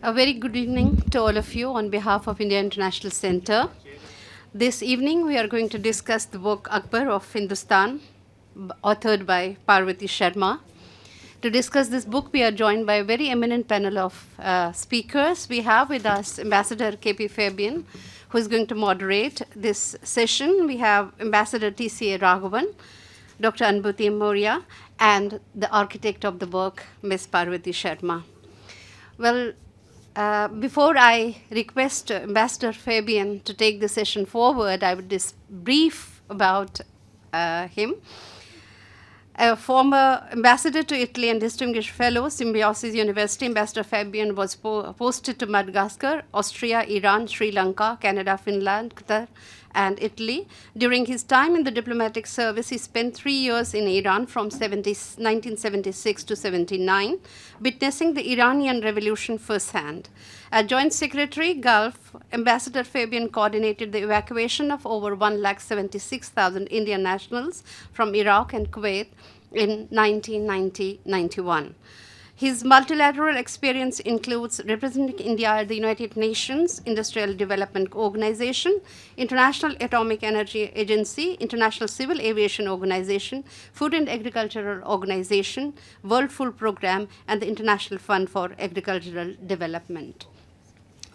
A very good evening to all of you on behalf of India International Center. This evening we are going to discuss the book Akbar of Hindustan, authored by Parvati Sharma. To discuss this book, we are joined by a very eminent panel of speakers. We have with us Ambassador K.P. Fabian, who is going to moderate this session. We have Ambassador T.C.A. Raghavan, Dr. Anubhuti Maurya, and the architect of the book, Ms. Parvati Sharma. Well, before I request Ambassador Fabian to take the session forward, I would just brief about him. A former ambassador to Italy and distinguished fellow, Symbiosis University, Ambassador Fabian was posted to Madagascar, Austria, Iran, Sri Lanka, Canada, Finland, Qatar, and Italy. During his time in the diplomatic service, he spent 3 years in Iran from 1976 to 79, witnessing the Iranian Revolution firsthand. As Joint Secretary, Gulf, Ambassador Fabian coordinated the evacuation of over 176,000 Indian nationals from Iraq and Kuwait in 1990-91. His multilateral experience includes representing India at the United Nations Industrial Development Organization, International Atomic Energy Agency, International Civil Aviation Organization, Food and Agricultural Organization, World Food Programme, and the International Fund for Agricultural Development.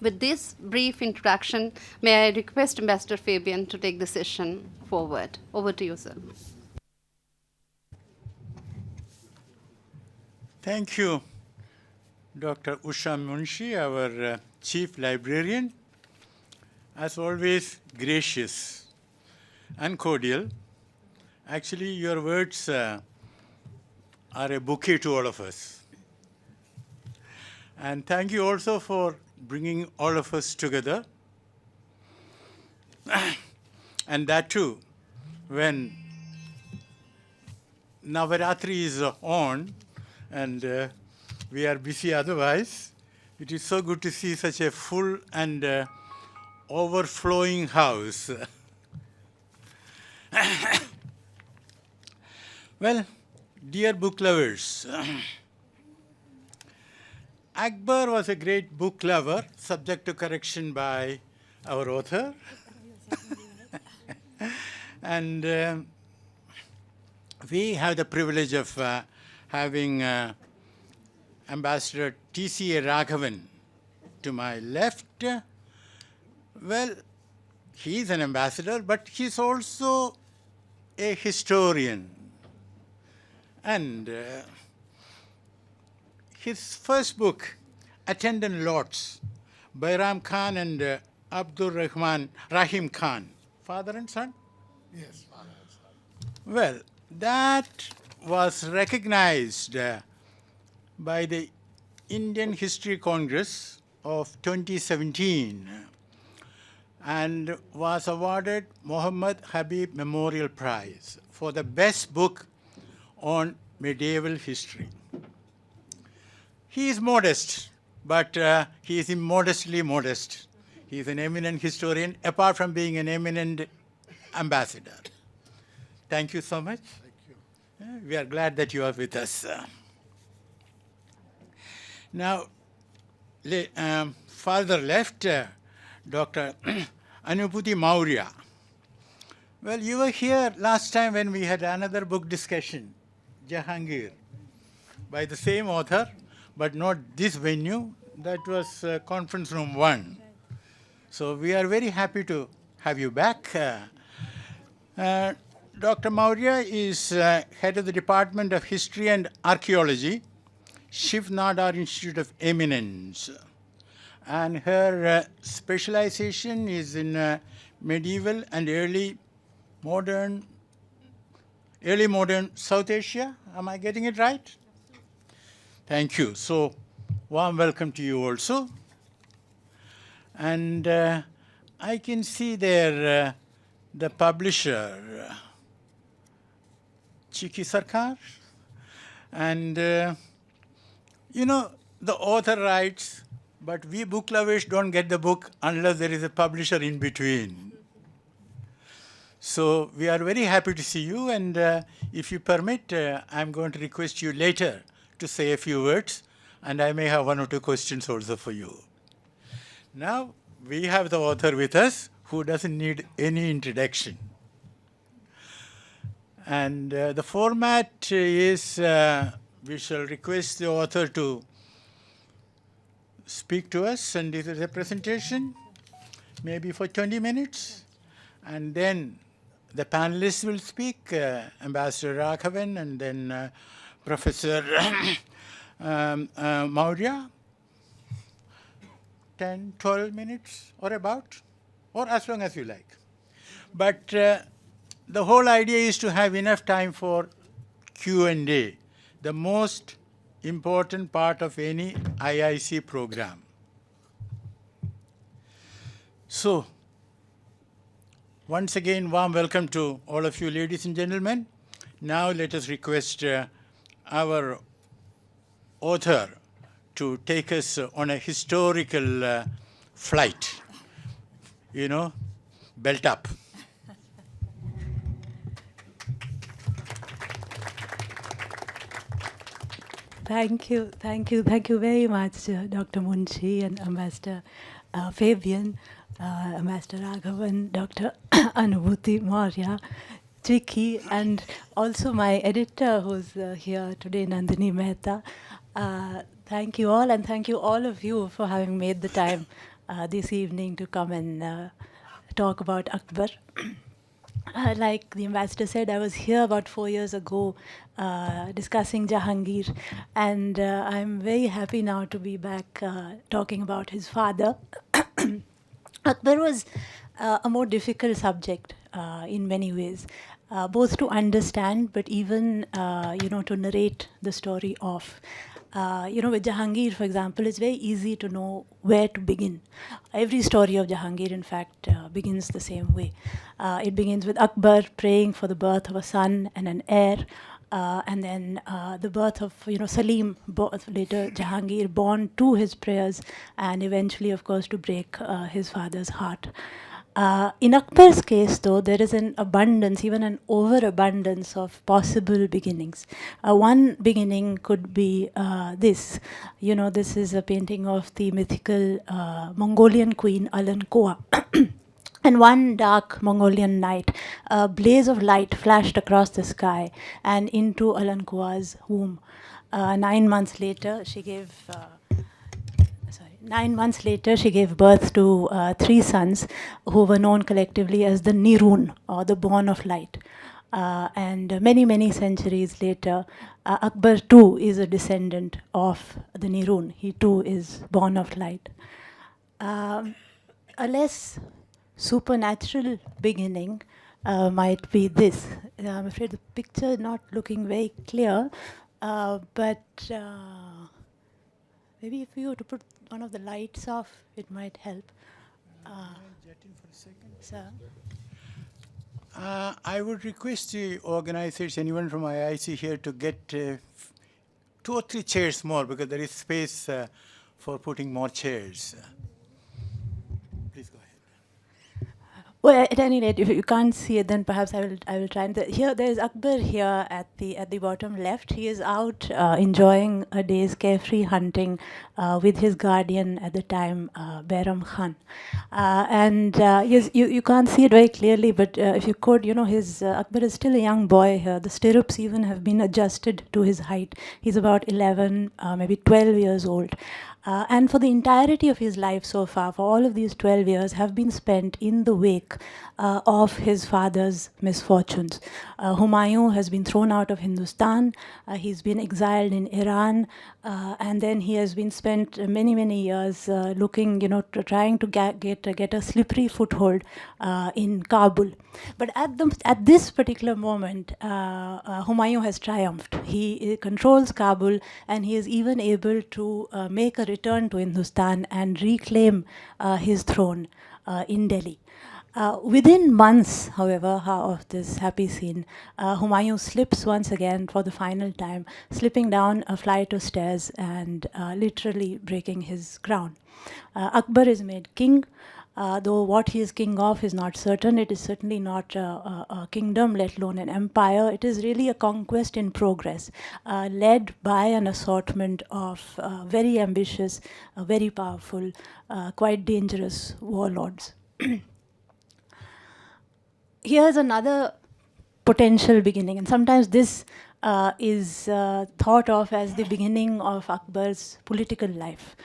With this brief introduction, may I request Ambassador Fabian to take the session forward. Over to you, sir. Thank you, Dr. Usha Munshi, our Chief Librarian. As always, gracious and cordial. Actually, your words are a bouquet to all of us. And thank you also for bringing all of us together. And that too, when Navaratri is on, and we are busy otherwise. It is so good to see such a full and overflowing house. Well, dear book lovers, Akbar was a great book lover, subject to correction by our author. And we have the privilege of having Ambassador T.C.A. Raghavan to my left. Well, he's an ambassador, but he's also a historian. And his first book, Attendant Lots, Bayram Khan and Abdul Rahim Khan, father and son? Yes, father and son. Well, that was recognized by the Indian History Congress of 2017 and was awarded Muhammad Habib Memorial Prize for the best book on medieval history. He is modest, but he is immodestly modest. He is an eminent historian, apart from being an eminent ambassador. Thank you so much. We are glad that you are with us. Now, farther left, Dr. Anubhuti Maurya. Well, you were here last time when we had another book discussion, Jahangir, by the same author, but not this venue. That was Conference Room 1. So we are very happy to have you back. Dr. Maurya is head of the Department of History and Archaeology, Shiv Nadar Institute of Eminence. And her specialization is in medieval and early modern South Asia. Am I getting it right? Thank you. So, warm welcome to you also. And I can see there the publisher, Chiki Sarkar. And, the author writes, but we book lovers don't get the book unless there is a publisher in between. So we are very happy to see you, and if you permit, I'm going to request you later to say a few words and I may have one or two questions also for you. Now, we have the author with us who doesn't need any introduction. And the format is we shall request the author to speak to us and give us a presentation, maybe for 20 minutes. And then the panelists will speak, Ambassador Raghavan and then Professor Maurya. 10, 12 minutes or about, or as long as you like. But the whole idea is to have enough time for Q&A, the most important part of any IIC program. So, once again, warm welcome to all of you, ladies and gentlemen. Now let us request our author to take us on a historical flight. You know, belt up. Thank you very much, Dr. Munshi and Ambassador Fabian, Ambassador Raghavan, Dr. Anubhuti, Maurya, Vicky, and also my editor who's here today, Nandini Mehta. Thank you all, and thank you all of you for having made the time this evening to come and talk about Akbar. Like the ambassador said, I was here about 4 years ago discussing Jahangir, and I'm very happy now to be back talking about his father. Akbar was a more difficult subject in many ways, both to understand, but even to narrate the story of. With Jahangir, for example, it's very easy to know where to begin. Every story of Jahangir, in fact, begins the same way. It begins with Akbar praying for the birth of a son and an heir, and then the birth of Salim, later Jahangir, born to his prayers, and eventually, of course, to break his father's heart. In Akbar's case, though, there is an abundance, even an overabundance of possible beginnings. One beginning could be this. This is a painting of the mythical Mongolian queen Alankoa. And one dark Mongolian night, a blaze of light flashed across the sky and into Alankoa's womb. 9 months later, she gave... 9 months later, she gave birth to 3 sons who were known collectively as the Nirun, or the born of light. And many, many centuries later, Akbar too is a descendant of the Nirun. He too is born of light. A less supernatural beginning might be this. I'm afraid the picture is not looking very clear, but maybe if you were to put one of the lights off, it might help. Sir? I would request the organizers, anyone from IIC here, to get 2 or 3 chairs more, because there is space for putting more chairs. Please go ahead. Well, at any rate, if you can't see it, then perhaps I will try. And here, there is Akbar here at the bottom left. He is out enjoying a day's carefree hunting with his guardian at the time, Bairam Khan. And yes, you can't see it very clearly, but if you could, his Akbar is still a young boy here. The stirrups even have been adjusted to his height. He's about 11, maybe 12 years old. And for the entirety of his life so far, for all of these 12 years, have been spent in the wake of his father's misfortunes. Humayun has been thrown out of Hindustan. He's been exiled in Iran. And then he has been spent many, many years looking, trying to get a slippery foothold in Kabul. But at this particular moment, Humayun has triumphed. He controls Kabul, and he is even able to make a return to Hindustan and reclaim his throne in Delhi. Within months, however, of this happy scene, Humayun slips once again for the final time, slipping down a flight of stairs and literally breaking his crown. Akbar is made king. Though what he is king of is not certain, it is certainly not a kingdom, let alone an empire. It is really a conquest in progress, led by an assortment of very ambitious, very powerful, quite dangerous warlords. Here's another potential beginning, and sometimes this is thought of as the beginning of Akbar's political life.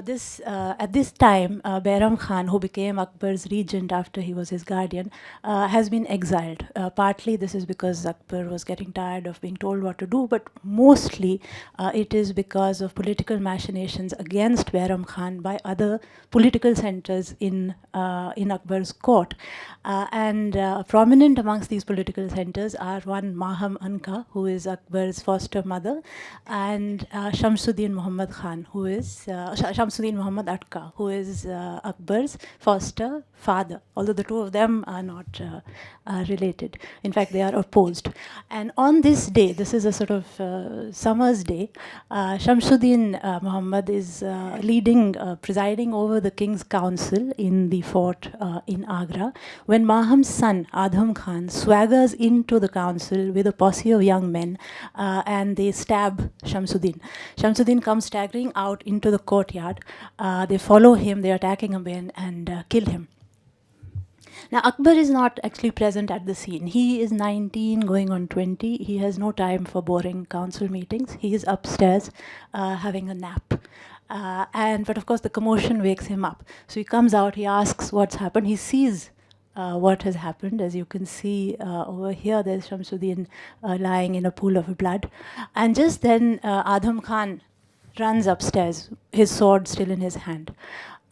This at this time, Bairam Khan, who became Akbar's regent after he was his guardian, has been exiled. Partly this is because Akbar was getting tired of being told what to do, but mostly it is because of political machinations against Bairam Khan by other political centers in Akbar's court. And prominent amongst these political centers are one Maham Anka, who is Akbar's foster mother, and Shamsuddin Muhammad Khan, who is Shamsuddin Muhammad Atka, who is Akbar's foster father, although the two of them are not related. In fact, they are opposed. And on this day, this is a sort of summer's day, Shamsuddin Muhammad is presiding over the king's council in the fort in Agra, when Maham's son, Adham Khan, swaggers into the council with a posse of young men, and they stab Shamsuddin. Shamsuddin comes staggering out into the courtyard. They follow him, they attack him again and kill him. Now, Akbar is not actually present at the scene. He is 19, going on 20. He has no time for boring council meetings. He is upstairs having a nap. But of course, the commotion wakes him up. So he comes out, he asks what's happened. He sees what has happened. As you can see over here, there's Shamsuddin lying in a pool of blood. And just then, Adham Khan runs upstairs, his sword still in his hand.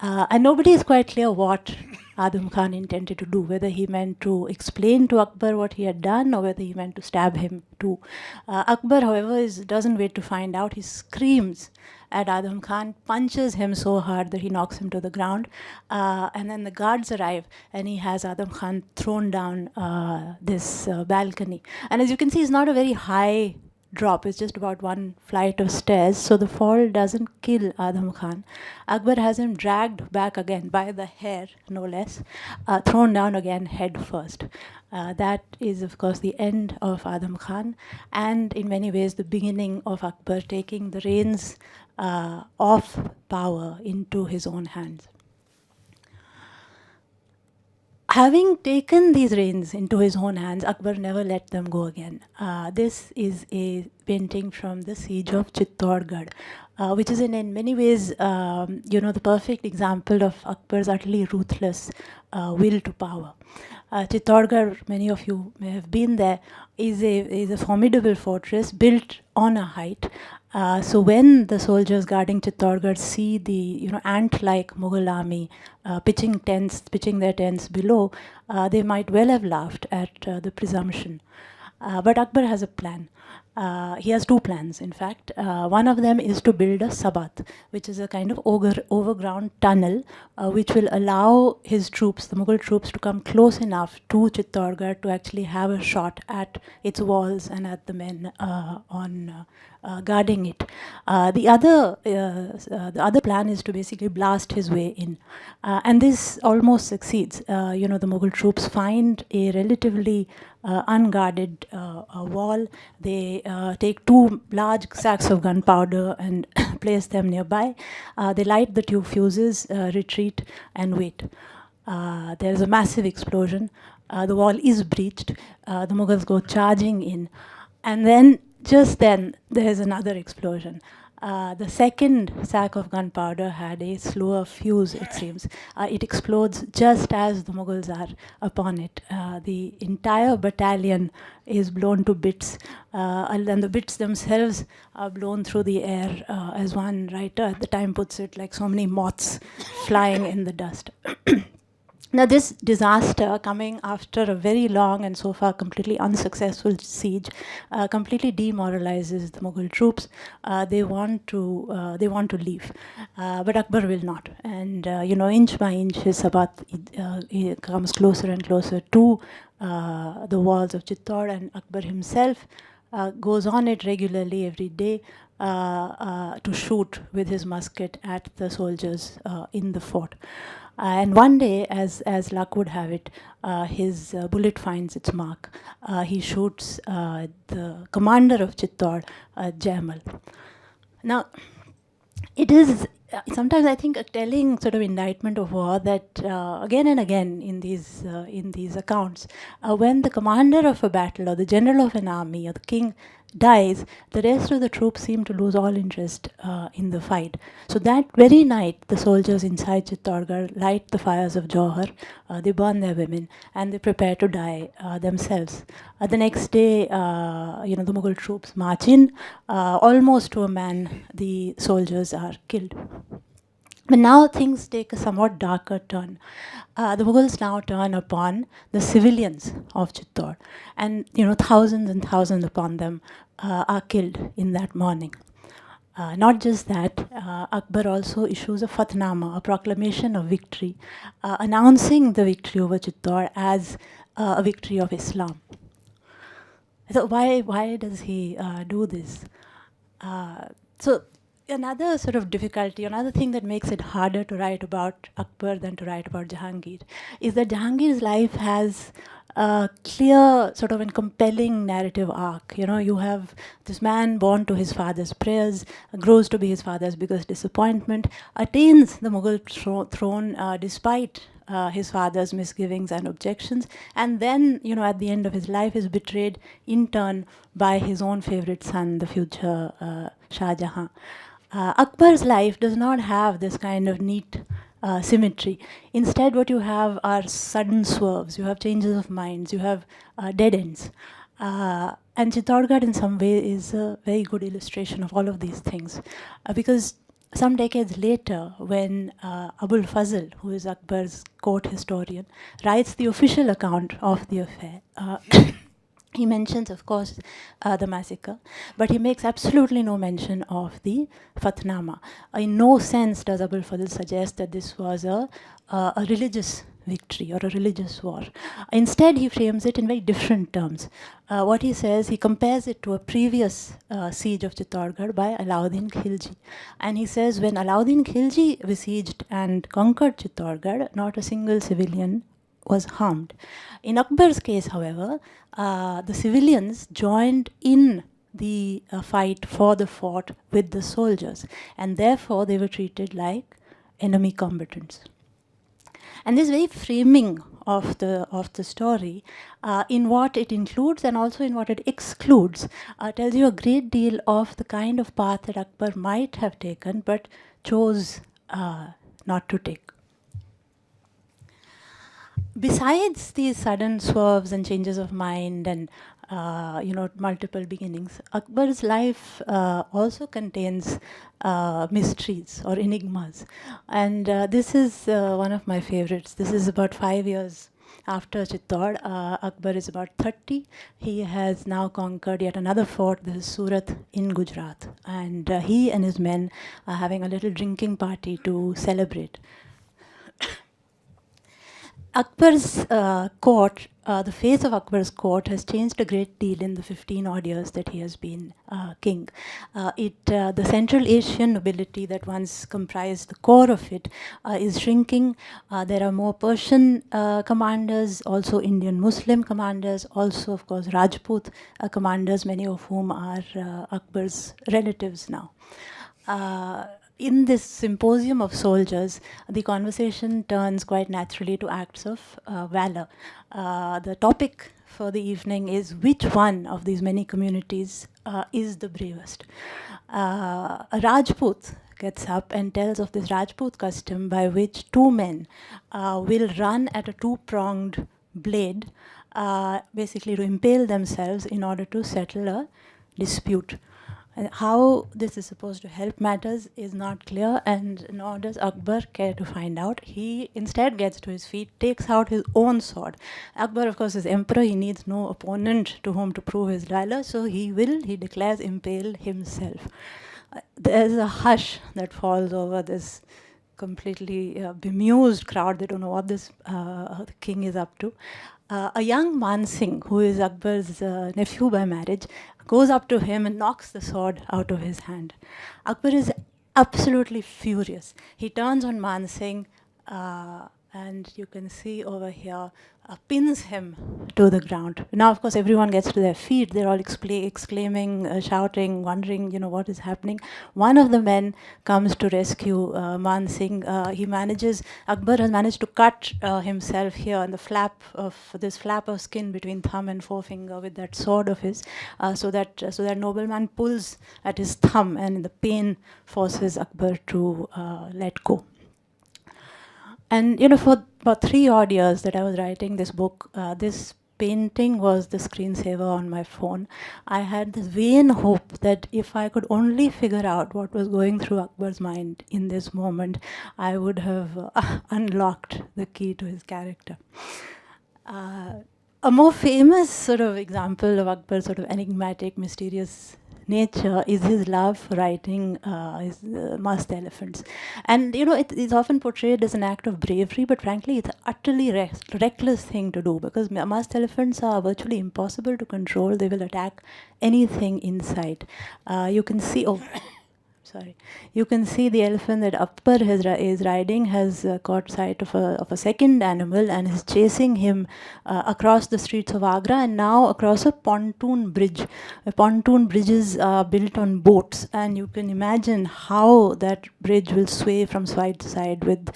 And nobody is quite clear what Adham Khan intended to do, whether he meant to explain to Akbar what he had done or whether he meant to stab him too. Akbar, however, doesn't wait to find out. He screams at Adham Khan, punches him so hard that he knocks him to the ground. And then the guards arrive and he has Adham Khan thrown down this balcony. And as you can see, it's not a very high drop. It's just about one flight of stairs, so the fall doesn't kill Adham Khan. Akbar has him dragged back again by the hair, no less, thrown down again head first. That is, of course, the end of Adham Khan, and in many ways the beginning of Akbar taking the reins of power into his own hands. Having taken these reins into his own hands, Akbar never let them go again. This is a painting from the siege of Chittorgarh, which is in many ways, the perfect example of Akbar's utterly ruthless will to power. Chittorgarh, many of you may have been there, is a formidable fortress built on a height. So when the soldiers guarding Chittorgarh see the ant-like Mughal army pitching their tents below, they might well have laughed at the presumption. But Akbar has a plan. He has two plans, in fact. One of them is to build a sabat, which is a kind of overground tunnel, which will allow his troops, the Mughal troops, to come close enough to Chittorgarh to actually have a shot at its walls and at the men guarding it. The other plan is to basically blast his way in, and this almost succeeds. The Mughal troops find a relatively unguarded wall. They take two large sacks of gunpowder and place them nearby. They light the two fuses, retreat, and wait. There is a massive explosion. The wall is breached. The Mughals go charging in, and then just then there is another explosion. The second sack of gunpowder had a slower fuse, it seems. It explodes just as the Mughals are upon it. The entire battalion is blown to bits, and the bits themselves are blown through the air, as one writer at the time puts it, like so many moths flying in the dust. Now, this disaster, coming after a very long and so far completely unsuccessful siege, completely demoralizes the Mughal troops. They want to leave, but Akbar will not. And inch by inch, his sabat he comes closer and closer to the walls of Chittor, and Akbar himself goes on it regularly every day. to shoot with his musket at the soldiers in the fort. And one day, as luck would have it, his bullet finds its mark. He shoots the commander of Chittor, Jamal. Now, it is sometimes I think a telling sort of indictment of war that again and again in these accounts, when the commander of a battle or the general of an army or the king dies, the rest of the troops seem to lose all interest in the fight. So that very night, the soldiers inside Chittorgarh light the fires of Johar, they burn their women, and they prepare to die themselves. The next day, the Mughal troops march in, almost to a man, the soldiers are killed. But now things take a somewhat darker turn. The Mughals now turn upon the civilians of Chittor, and thousands and thousands upon them are killed in that morning. Not just that, Akbar also issues a fatnama, a proclamation of victory, announcing the victory over Chittor as a victory of Islam. So why does he do this? So another sort of difficulty, another thing that makes it harder to write about Akbar than to write about Jahangir is that Jahangir's life has a clear sort of and compelling narrative arc. You have this man born to his father's prayers, grows to be his father's biggest disappointment, attains the Mughal throne despite his father's misgivings and objections, and then, at the end of his life is betrayed in turn by his own favorite son, the future Shah Jahan. Akbar's life does not have this kind of neat symmetry. Instead, what you have are sudden swerves, you have changes of minds, you have dead ends. And Chittorgarh, in some way, is a very good illustration of all of these things. Because some decades later, when Abul Fazl, who is Akbar's court historian, writes the official account of the affair, he mentions, of course, the massacre, but he makes absolutely no mention of the Fatnama. In no sense does Abul Fazl suggest that this was a religious victory or a religious war. Instead, he frames it in very different terms. What he says, he compares it to a previous siege of Chittorgarh by Alauddin Khilji. And he says, when Alauddin Khilji besieged and conquered Chittorgarh, not a single civilian was harmed. In Akbar's case, however, the civilians joined in the fight for the fort with the soldiers, and therefore they were treated like enemy combatants. And this very framing of the story, in what it includes and also in what it excludes, tells you a great deal of the kind of path that Akbar might have taken but chose not to take. Besides these sudden swerves and changes of mind and multiple beginnings, Akbar's life also contains mysteries or enigmas, and this is one of my favorites. This is about 5 years after Chittor. Akbar is about 30. He has now conquered yet another fort. This is Surat in Gujarat, and he and his men are having a little drinking party to celebrate. Akbar's court, the face of Akbar's court has changed a great deal in the 15 odd years that he has been king. The Central Asian nobility that once comprised the core of it is shrinking. There are more Persian commanders, also Indian Muslim commanders, also, of course, Rajput commanders, many of whom are Akbar's relatives now. In this symposium of soldiers, the conversation turns quite naturally to acts of valor. The topic for the evening is which one of these many communities is the bravest. A Rajput gets up and tells of this Rajput custom by which two men will run at a two-pronged blade, basically to impale themselves in order to settle a dispute. And how this is supposed to help matters is not clear, and nor does Akbar care to find out. He instead gets to his feet, takes out his own sword. Akbar, of course, is emperor. He needs no opponent to whom to prove his valor, so he declares, impale himself. There's a hush that falls over this completely bemused crowd. They don't know what this king is up to. A young Man Singh, who is Akbar's nephew by marriage, goes up to him and knocks the sword out of his hand. Akbar is absolutely furious. He turns on Man Singh, and you can see over here, pins him to the ground. Now, of course, everyone gets to their feet. They're all exclaiming, shouting, wondering, what is happening. One of the men comes to rescue Man Singh. Akbar has managed to cut himself here on the flap of skin between thumb and forefinger with that sword of his, so that nobleman pulls at his thumb, and the pain forces Akbar to let go. And for about 3 odd years that I was writing this book, this painting was the screensaver on my phone. I had this vain hope that if I could only figure out what was going through Akbar's mind in this moment, I would have unlocked the key to his character. A more famous sort of example of Akbar's sort of enigmatic, mysterious nature is his love for writing his masked elephants. And it's often portrayed as an act of bravery, but frankly it's an utterly reckless thing to do, because masked elephants are virtually impossible to control. They will attack anything in sight. You can see you can see the elephant that Akbar is riding has caught sight of a second animal and is chasing him across the streets of Agra, and now across a pontoon bridge. Pontoon bridges are built on boats, and you can imagine how that bridge will sway from side to side with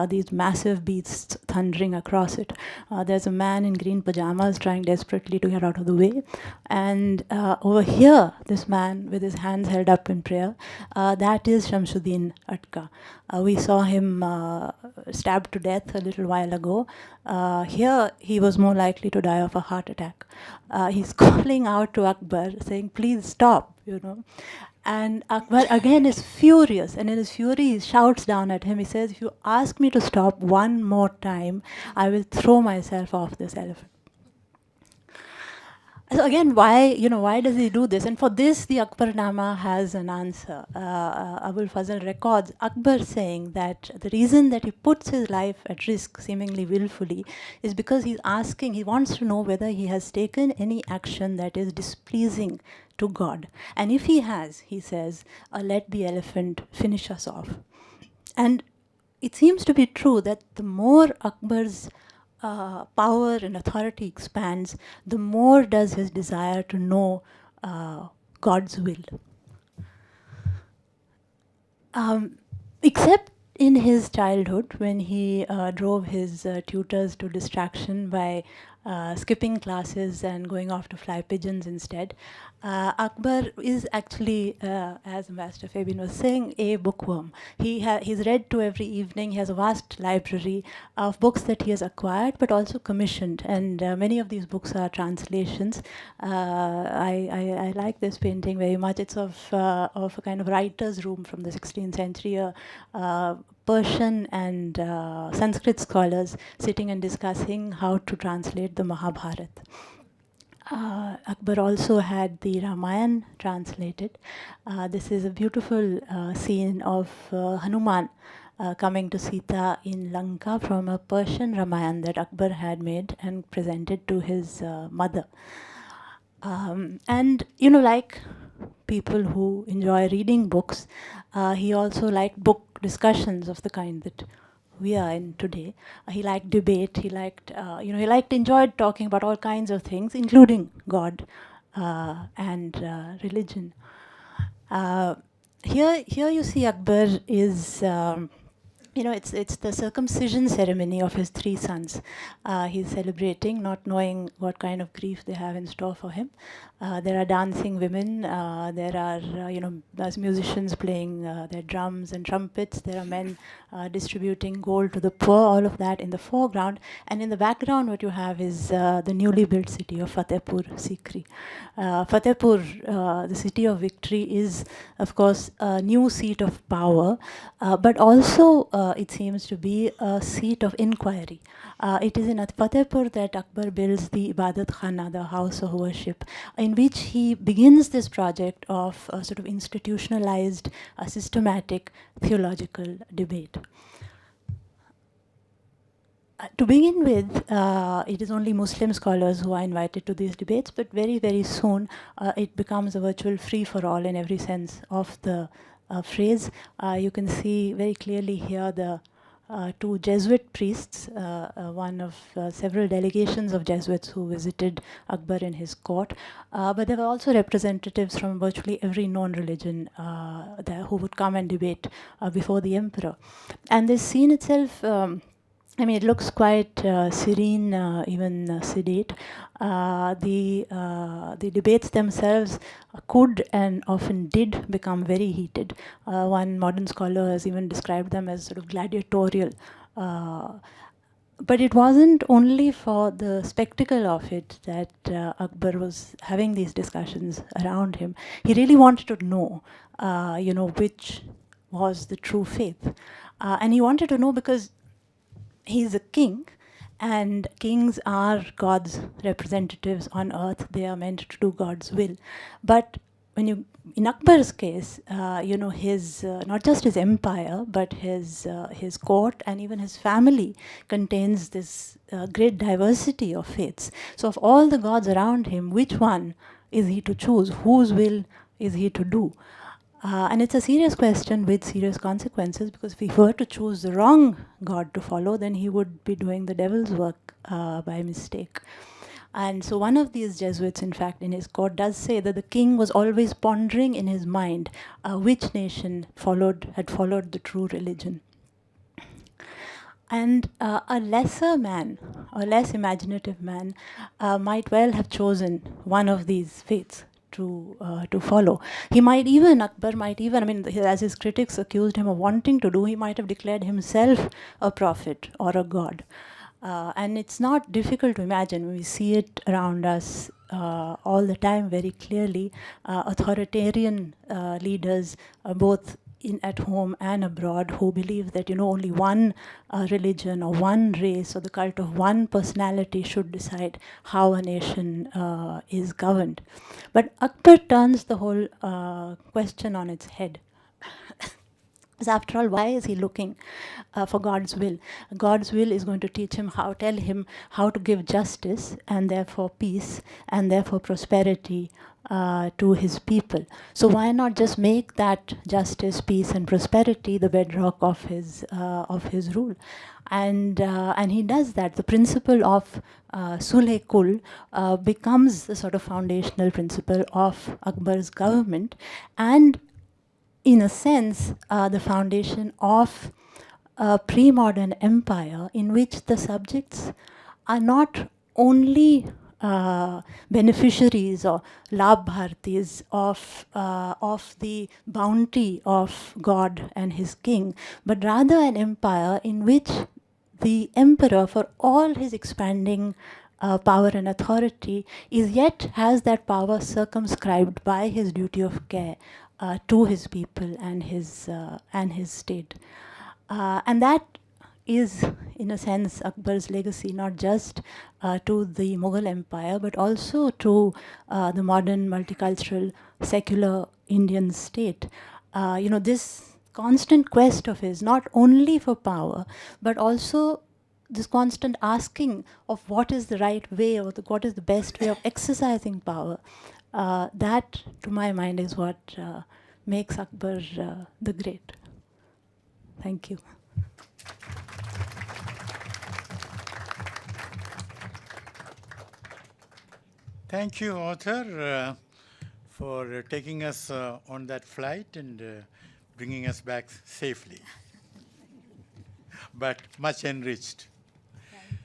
these massive beasts thundering across it. There's a man in green pajamas trying desperately to get out of the way, and over here, this man with his hands held up in prayer, that is Shamsuddin Atka. We saw him stabbed to death a little while ago. Here, he was more likely to die of a heart attack. He's calling out to Akbar, saying, "Please stop," And Akbar again is furious, and in his fury, he shouts down at him. He says, "If you ask me to stop one more time, I will throw myself off this elephant." So again, why does he do this? And for this, the Akbarnama has an answer. Abul Fazl records Akbar saying that the reason that he puts his life at risk, seemingly willfully, is because he wants to know whether he has taken any action that is displeasing to God. And if he has, he says, let the elephant finish us off. And it seems to be true that the more Akbar's power and authority expands, the more does his desire to know God's will. Except in his childhood, when he drove his tutors to distraction by skipping classes and going off to fly pigeons instead, Akbar is actually, as Master Fabian was saying, a bookworm. He's read to every evening. He has a vast library of books that he has acquired, but also commissioned. And many of these books are translations. I like this painting very much. It's of a kind of writer's room from the 16th century. Persian and Sanskrit scholars sitting and discussing how to translate the Mahabharata. Akbar also had the Ramayana translated. This is a beautiful scene of Hanuman coming to Sita in Lanka from a Persian Ramayana that Akbar had made and presented to his mother. And like people who enjoy reading books, he also liked book discussions of the kind that we are in today. He liked debate. He enjoyed talking about all kinds of things, including God and religion. Here you see Akbar is. It's the circumcision ceremony of his 3 sons. He's celebrating, not knowing what kind of grief they have in store for him. There are dancing women. There are, there's musicians playing their drums and trumpets. There are men distributing gold to the poor. All of that in the foreground, and in the background, what you have is the newly built city of Fatehpur Sikri. Fatehpur, the city of victory, is, of course, a new seat of power, but also it seems to be a seat of inquiry. It is in Fatehpur that Akbar builds the Ibadat Khana, the house of worship, in which he begins this project of a sort of institutionalized, systematic theological debate. To begin with, it is only Muslim scholars who are invited to these debates, but very, very soon it becomes a virtual free-for-all in every sense of the phrase. You can see very clearly here the two Jesuit priests, one of several delegations of Jesuits who visited Akbar in his court. But there were also representatives from virtually every known religion there who would come and debate before the emperor. And this scene itself, I mean, it looks quite serene, even sedate. The debates themselves could and often did become very heated. One modern scholar has even described them as sort of gladiatorial. But it wasn't only for the spectacle of it that Akbar was having these discussions around him. He really wanted to know, which was the true faith. And he wanted to know because he's a king, and kings are God's representatives on earth. They are meant to do God's will. But in Akbar's case, his not just his empire, but his court and even his family contains this great diversity of faiths. So, of all the gods around him, which one is he to choose? Whose will is he to do? And it's a serious question with serious consequences, because if he were to choose the wrong god to follow, then he would be doing the devil's work by mistake. And so one of these Jesuits, in fact, in his court does say that the king was always pondering in his mind which nation had followed the true religion. And a lesser man, a less imaginative man, might well have chosen one of these faiths to follow. Akbar might even, as his critics accused him of wanting to do, he might have declared himself a prophet or a god. And it's not difficult to imagine. We see it around us all the time very clearly. Authoritarian leaders, both at home and abroad, who believe that only one religion or one race or the cult of one personality should decide how a nation is governed. But Akbar turns the whole question on its head. Because after all, why is he looking for God's will? God's will is going to tell him how to give justice and therefore peace and therefore prosperity to his people. So why not just make that justice, peace, and prosperity the bedrock of his rule? And he does that. The principle of Sulh-e-Kul becomes the sort of foundational principle of Akbar's government, and in a sense, the foundation of a pre-modern empire in which the subjects are not only beneficiaries or labhartis of the bounty of God and his king, but rather an empire in which the emperor, for all his expanding power and authority, has that power circumscribed by his duty of care to his people and his state. And that is, in a sense, Akbar's legacy, not just to the Mughal Empire, but also to the modern multicultural secular Indian state. This constant quest of his, not only for power, but also this constant asking of what is the right way or what is the best way of exercising power, that, to my mind, is what makes Akbar the Great. Thank you. Thank you, author, for taking us on that flight and bringing us back safely, but much enriched. Thank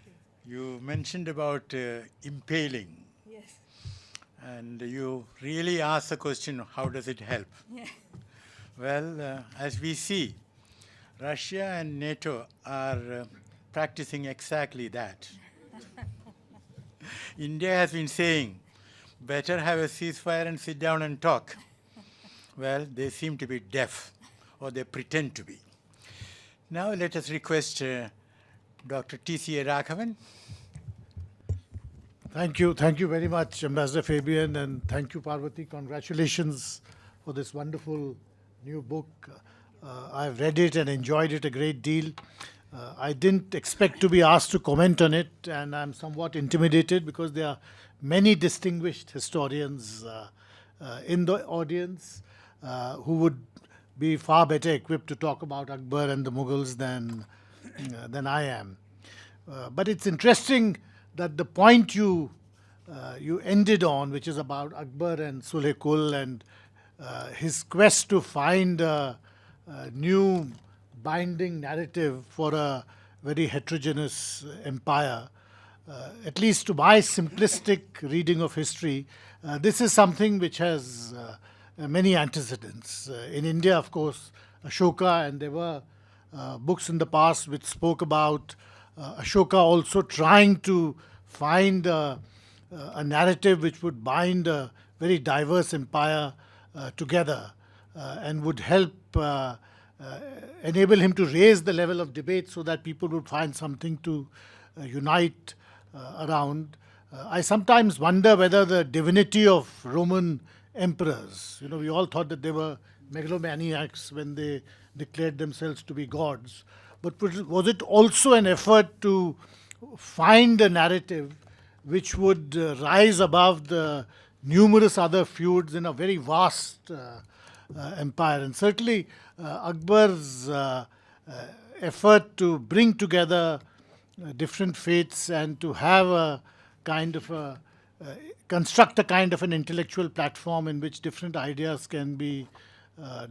you. You mentioned about impaling. Yes. And you really asked the question, how does it help? Yeah. Well, as we see, Russia and NATO are practicing exactly that. India has been saying, better have a ceasefire and sit down and talk. Well, they seem to be deaf, or they pretend to be. Now let us request Dr. T.C.A. Raghavan. Thank you very much, Ambassador Fabian, and thank you, Parvati. Congratulations for this wonderful new book. I've read it and enjoyed it a great deal. I didn't expect to be asked to comment on it, and I'm somewhat intimidated because there are many distinguished historians in the audience who would be far better equipped to talk about Akbar and the Mughals than I am. But it's interesting that the point you ended on, which is about Akbar and Sulh Kul and his quest to find a new binding narrative for a very heterogeneous empire. At least to my simplistic reading of history, this is something which has many antecedents. In India, of course, Ashoka, and there were books in the past which spoke about Ashoka also trying to find a narrative which would bind a very diverse empire together and would help enable him to raise the level of debate so that people would find something to unite around. I sometimes wonder whether the divinity of Roman emperors, we all thought that they were megalomaniacs when they declared themselves to be gods, but was it also an effort to find a narrative which would rise above the numerous other feuds in a very vast empire? And certainly Akbar's effort to bring together different faiths and to have a kind of construct a kind of an intellectual platform in which different ideas can be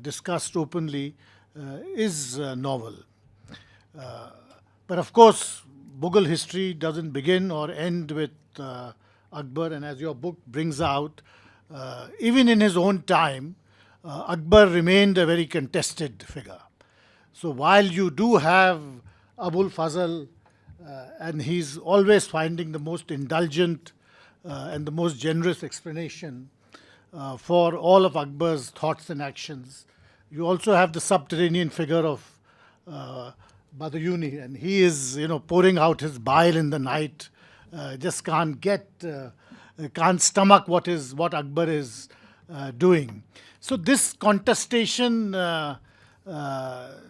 discussed openly is novel. But of course, Mughal history doesn't begin or end with Akbar, and as your book brings out, even in his own time, Akbar remained a very contested figure. So while you do have Abul Fazl, and he's always finding the most indulgent and the most generous explanation for all of Akbar's thoughts and actions, you also have the subterranean figure of Badayuni, and he is, pouring out his bile in the night, just can't stomach what Akbar is doing. So this contestation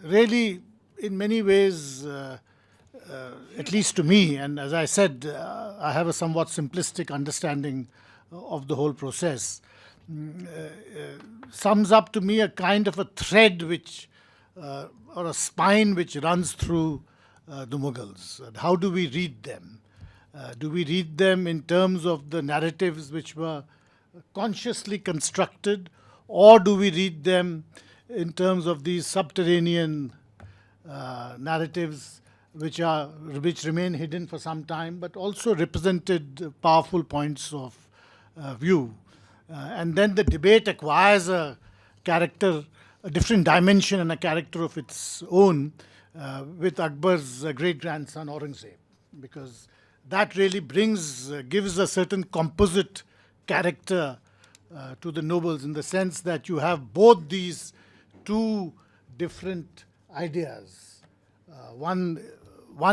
really, in many ways, at least to me, and as I said, I have a somewhat simplistic understanding of the whole process, sums up to me a kind of a thread which, or a spine which runs through the Mughals. And how do we read them? Do we read them in terms of the narratives which were consciously constructed, or do we read them in terms of these subterranean narratives which remain hidden for some time, but also represented powerful points of view? And then the debate acquires a character, a different dimension and a character of its own with Akbar's great-grandson Aurangzeb, because that really gives a certain composite character to the nobles, in the sense that you have both these two different ideas, one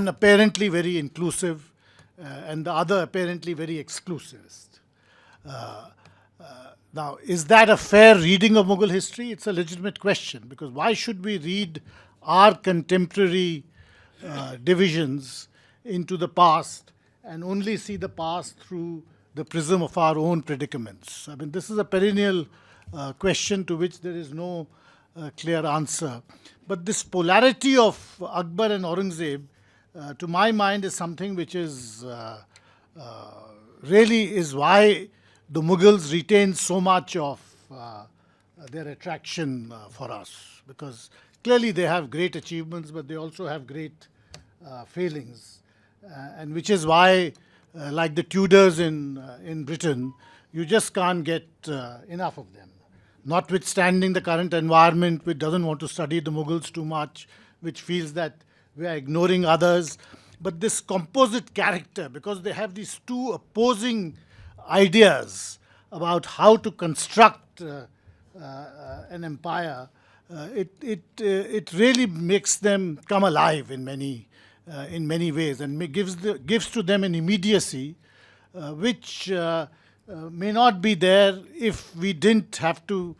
apparently very inclusive and the other apparently very exclusivist. Now, is that a fair reading of Mughal history? It's a legitimate question, because why should we read our contemporary divisions into the past and only see the past through the prism of our own predicaments? I mean, this is a perennial question to which there is no clear answer. But this polarity of Akbar and Aurangzeb, to my mind, is something which is really is why the Mughals retain so much of their attraction for us, because clearly they have great achievements, but they also have great failings, and which is why, like the Tudors in Britain, you just can't get enough of them. Notwithstanding the current environment, which doesn't want to study the Mughals too much, which feels that we are ignoring others, but this composite character, because they have these two opposing ideas about how to construct an empire, it really makes them come alive in many ways, and gives to them an immediacy which may not be there if we didn't have to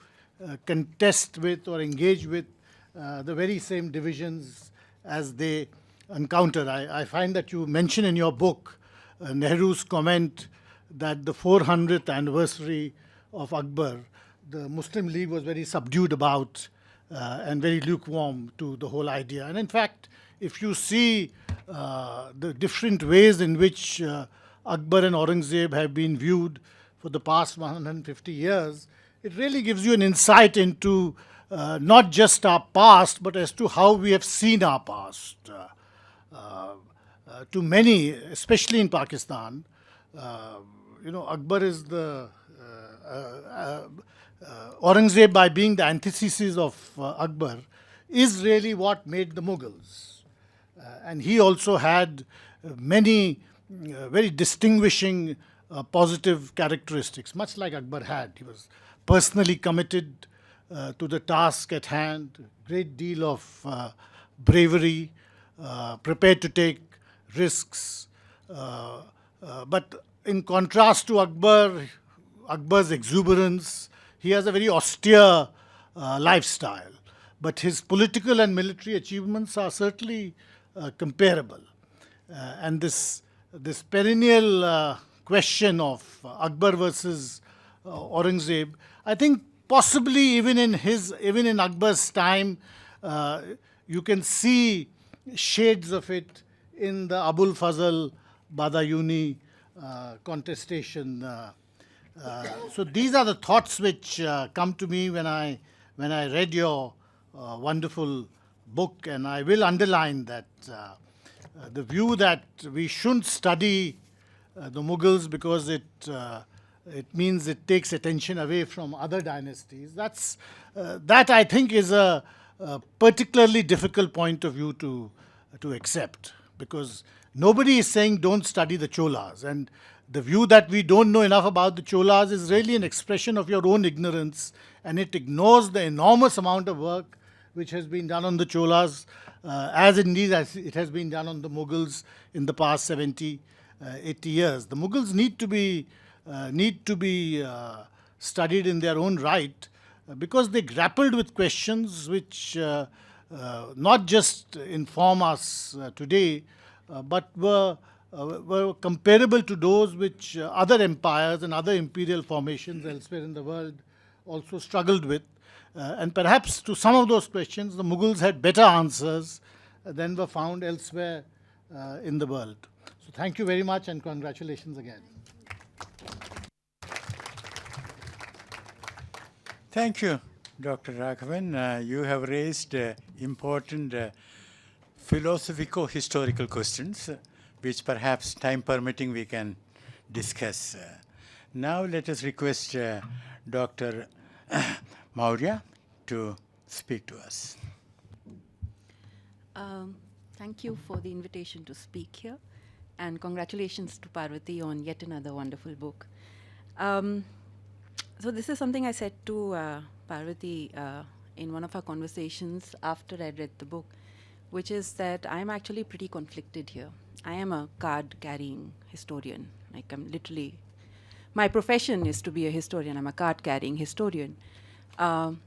contest with or engage with the very same divisions as they encounter. I find that you mention in your book Nehru's comment that the 400th anniversary of Akbar, the Muslim League was very subdued about and very lukewarm to the whole idea. And in fact, if you see the different ways in which Akbar and Aurangzeb have been viewed for the past 150 years, it really gives you an insight into not just our past, but as to how we have seen our past. To many, especially in Pakistan, Akbar is the Aurangzeb, by being the antithesis of Akbar, is really what made the Mughals. And he also had many very distinguishing positive characteristics, much like Akbar had. He was personally committed to the task at hand, great deal of bravery, prepared to take risks. But in contrast to Akbar's exuberance, he has a very austere lifestyle. But his political and military achievements are certainly comparable. And this perennial question of Akbar versus Aurangzeb, I think possibly even in Akbar's time, you can see shades of it in the Abul Fazl Badayuni contestation. So these are the thoughts which come to me when I read your wonderful book, and I will underline that the view that we shouldn't study the Mughals because it means it takes attention away from other dynasties. That I think is a particularly difficult point of view to accept, because nobody is saying don't study the Cholas, and the view that we don't know enough about the Cholas is really an expression of your own ignorance, and it ignores the enormous amount of work which has been done on the Cholas, as indeed as it has been done on the Mughals in the past 70, 80 years. The Mughals need to be studied in their own right, because they grappled with questions which not just inform us today, but were comparable to those which other empires and other imperial formations elsewhere in the world also struggled with. And perhaps to some of those questions, the Mughals had better answers than were found elsewhere in the world. So thank you very much, and congratulations again. Thank you, Dr. Raghavan. You have raised important philosophico-historical questions, which perhaps, time permitting, we can discuss. Now let us request Dr. Maurya to speak to us. Thank you for the invitation to speak here, and congratulations to Parvati on yet another wonderful book. So this is something I said to Parvati in one of our conversations after I read the book, which is that I'm actually pretty conflicted here. I am a card-carrying historian. Like, I'm literally, my profession is to be a historian. I'm a card-carrying historian. And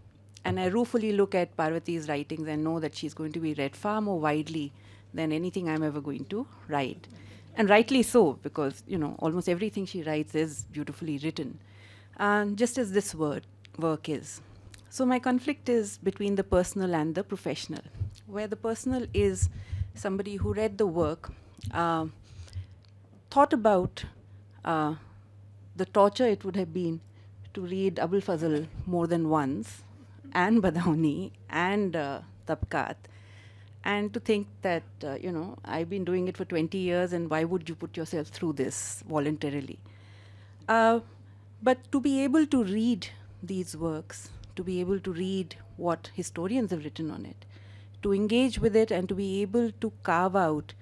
I ruefully look at Parvati's writings and know that she's going to be read far more widely than anything I'm ever going to write. And rightly so, because, almost everything she writes is beautifully written, just as this work is. So my conflict is between the personal and the professional, where the personal is somebody who read the work, thought about the torture it would have been to read Abul Fazl more than once, and Badauni, and Tabqat, and to think that, I've been doing it for 20 years, and why would you put yourself through this voluntarily? But to be able to read these works, to be able to read what historians have written on it, to engage with it, and to be able to carve out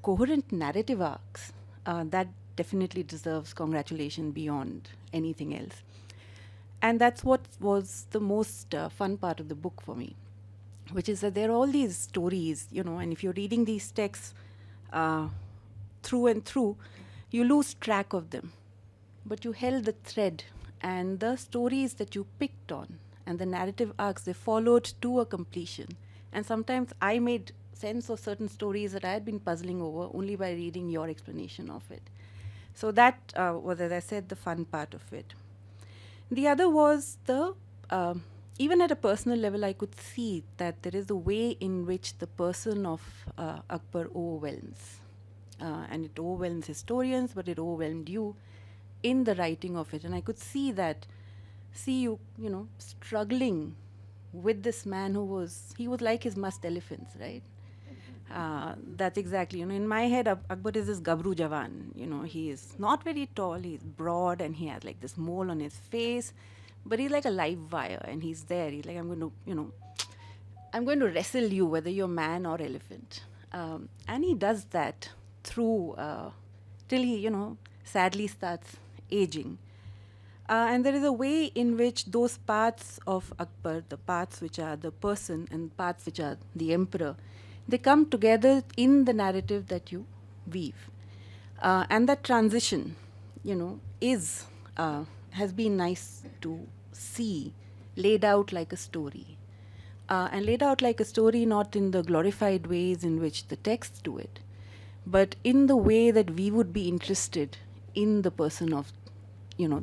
coherent narrative arcs, that definitely deserves congratulation beyond anything else. And that's what was the most fun part of the book for me, which is that there are all these stories, and if you're reading these texts through and through, you lose track of them. But you held the thread, and the stories that you picked on and the narrative arcs, they followed to a completion. And sometimes I made sense of certain stories that I had been puzzling over only by reading your explanation of it. So that was, as I said, the fun part of it. The other was even at a personal level, I could see that there is a way in which the person of Akbar overwhelms. And it overwhelms historians, but it overwhelmed you in the writing of it. And I could see you, struggling with this man he was like his musked elephants, right? That's exactly, in my head, Akbar is this Gabru Jawan. He is not very tall, he's broad, and he has like this mole on his face, but he's like a live wire, and he's there. He's like, I'm going to wrestle you, whether you're man or elephant. And he does that through, till he, sadly starts aging. And there is a way in which those parts of Akbar, the parts which are the person and parts which are the emperor, they come together in the narrative that you weave. And that transition, has been nice to see laid out like a story. And laid out like a story not in the glorified ways in which the texts do it, but in the way that we would be interested in the person of,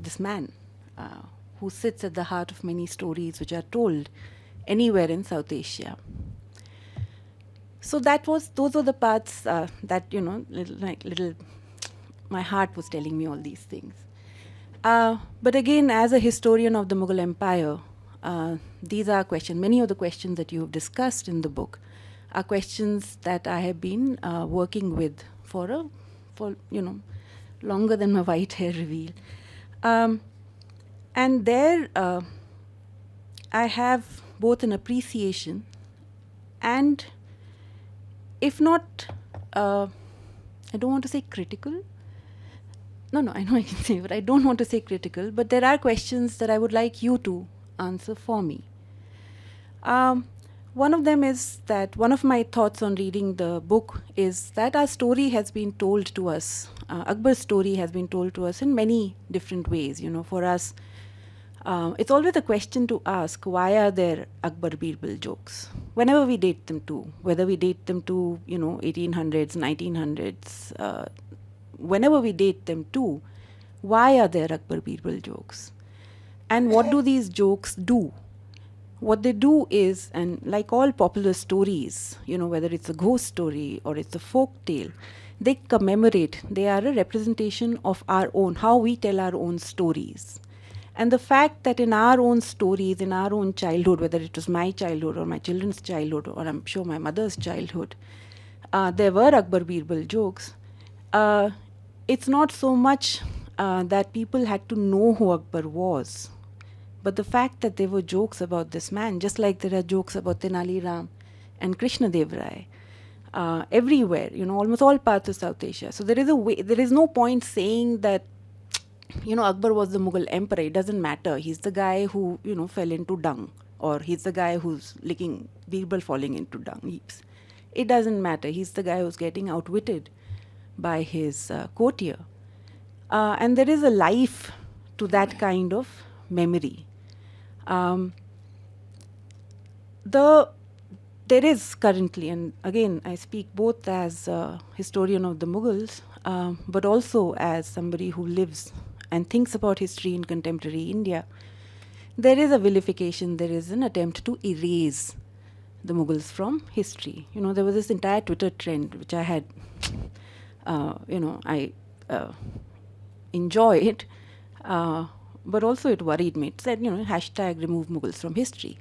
this man who sits at the heart of many stories which are told anywhere in South Asia. So those were the parts that, my heart was telling me all these things. But again, as a historian of the Mughal Empire, these are questions, many of the questions that you have discussed in the book are questions that I have been working with for longer than my white hair reveal. And there I have both an appreciation and, if not, I don't want to say critical. No, I know I can say, but I don't want to say critical, but there are questions that I would like you to answer for me. One of them is that one of my thoughts on reading the book is that our story has been told to us, Akbar's story has been told to us in many different ways. For us, it's always a question to ask, why are there Akbar Birbal jokes? Whenever we date them to, whether we date them to, 1800s, 1900s, whenever we date them to, why are there Akbar Birbal jokes? And what do these jokes do? What they do is, and like all popular stories, whether it's a ghost story or it's a folk tale, they commemorate, they are a representation of our own, how we tell our own stories. And the fact that in our own stories, in our own childhood, whether it was my childhood or my children's childhood, or I'm sure my mother's childhood, there were Akbar Birbal jokes. It's not so much that people had to know who Akbar was, but the fact that there were jokes about this man, just like there are jokes about Tenali Ram and Krishna Dev Rai, everywhere, almost all parts of South Asia. So there is no point saying that, Akbar was the Mughal emperor. It doesn't matter. He's the guy who, fell into dung, or he's the guy who's licking Birbal falling into dung heaps. It doesn't matter. He's the guy who's getting outwitted by his courtier. And there is a life to that kind of memory. There is currently, and again, I speak both as a historian of the Mughals, but also as somebody who lives and thinks about history in contemporary India, there is a vilification, there is an attempt to erase the Mughals from history. There was this entire Twitter trend, which I had, I enjoyed, but also it worried me. It said, hashtag remove Mughals from history.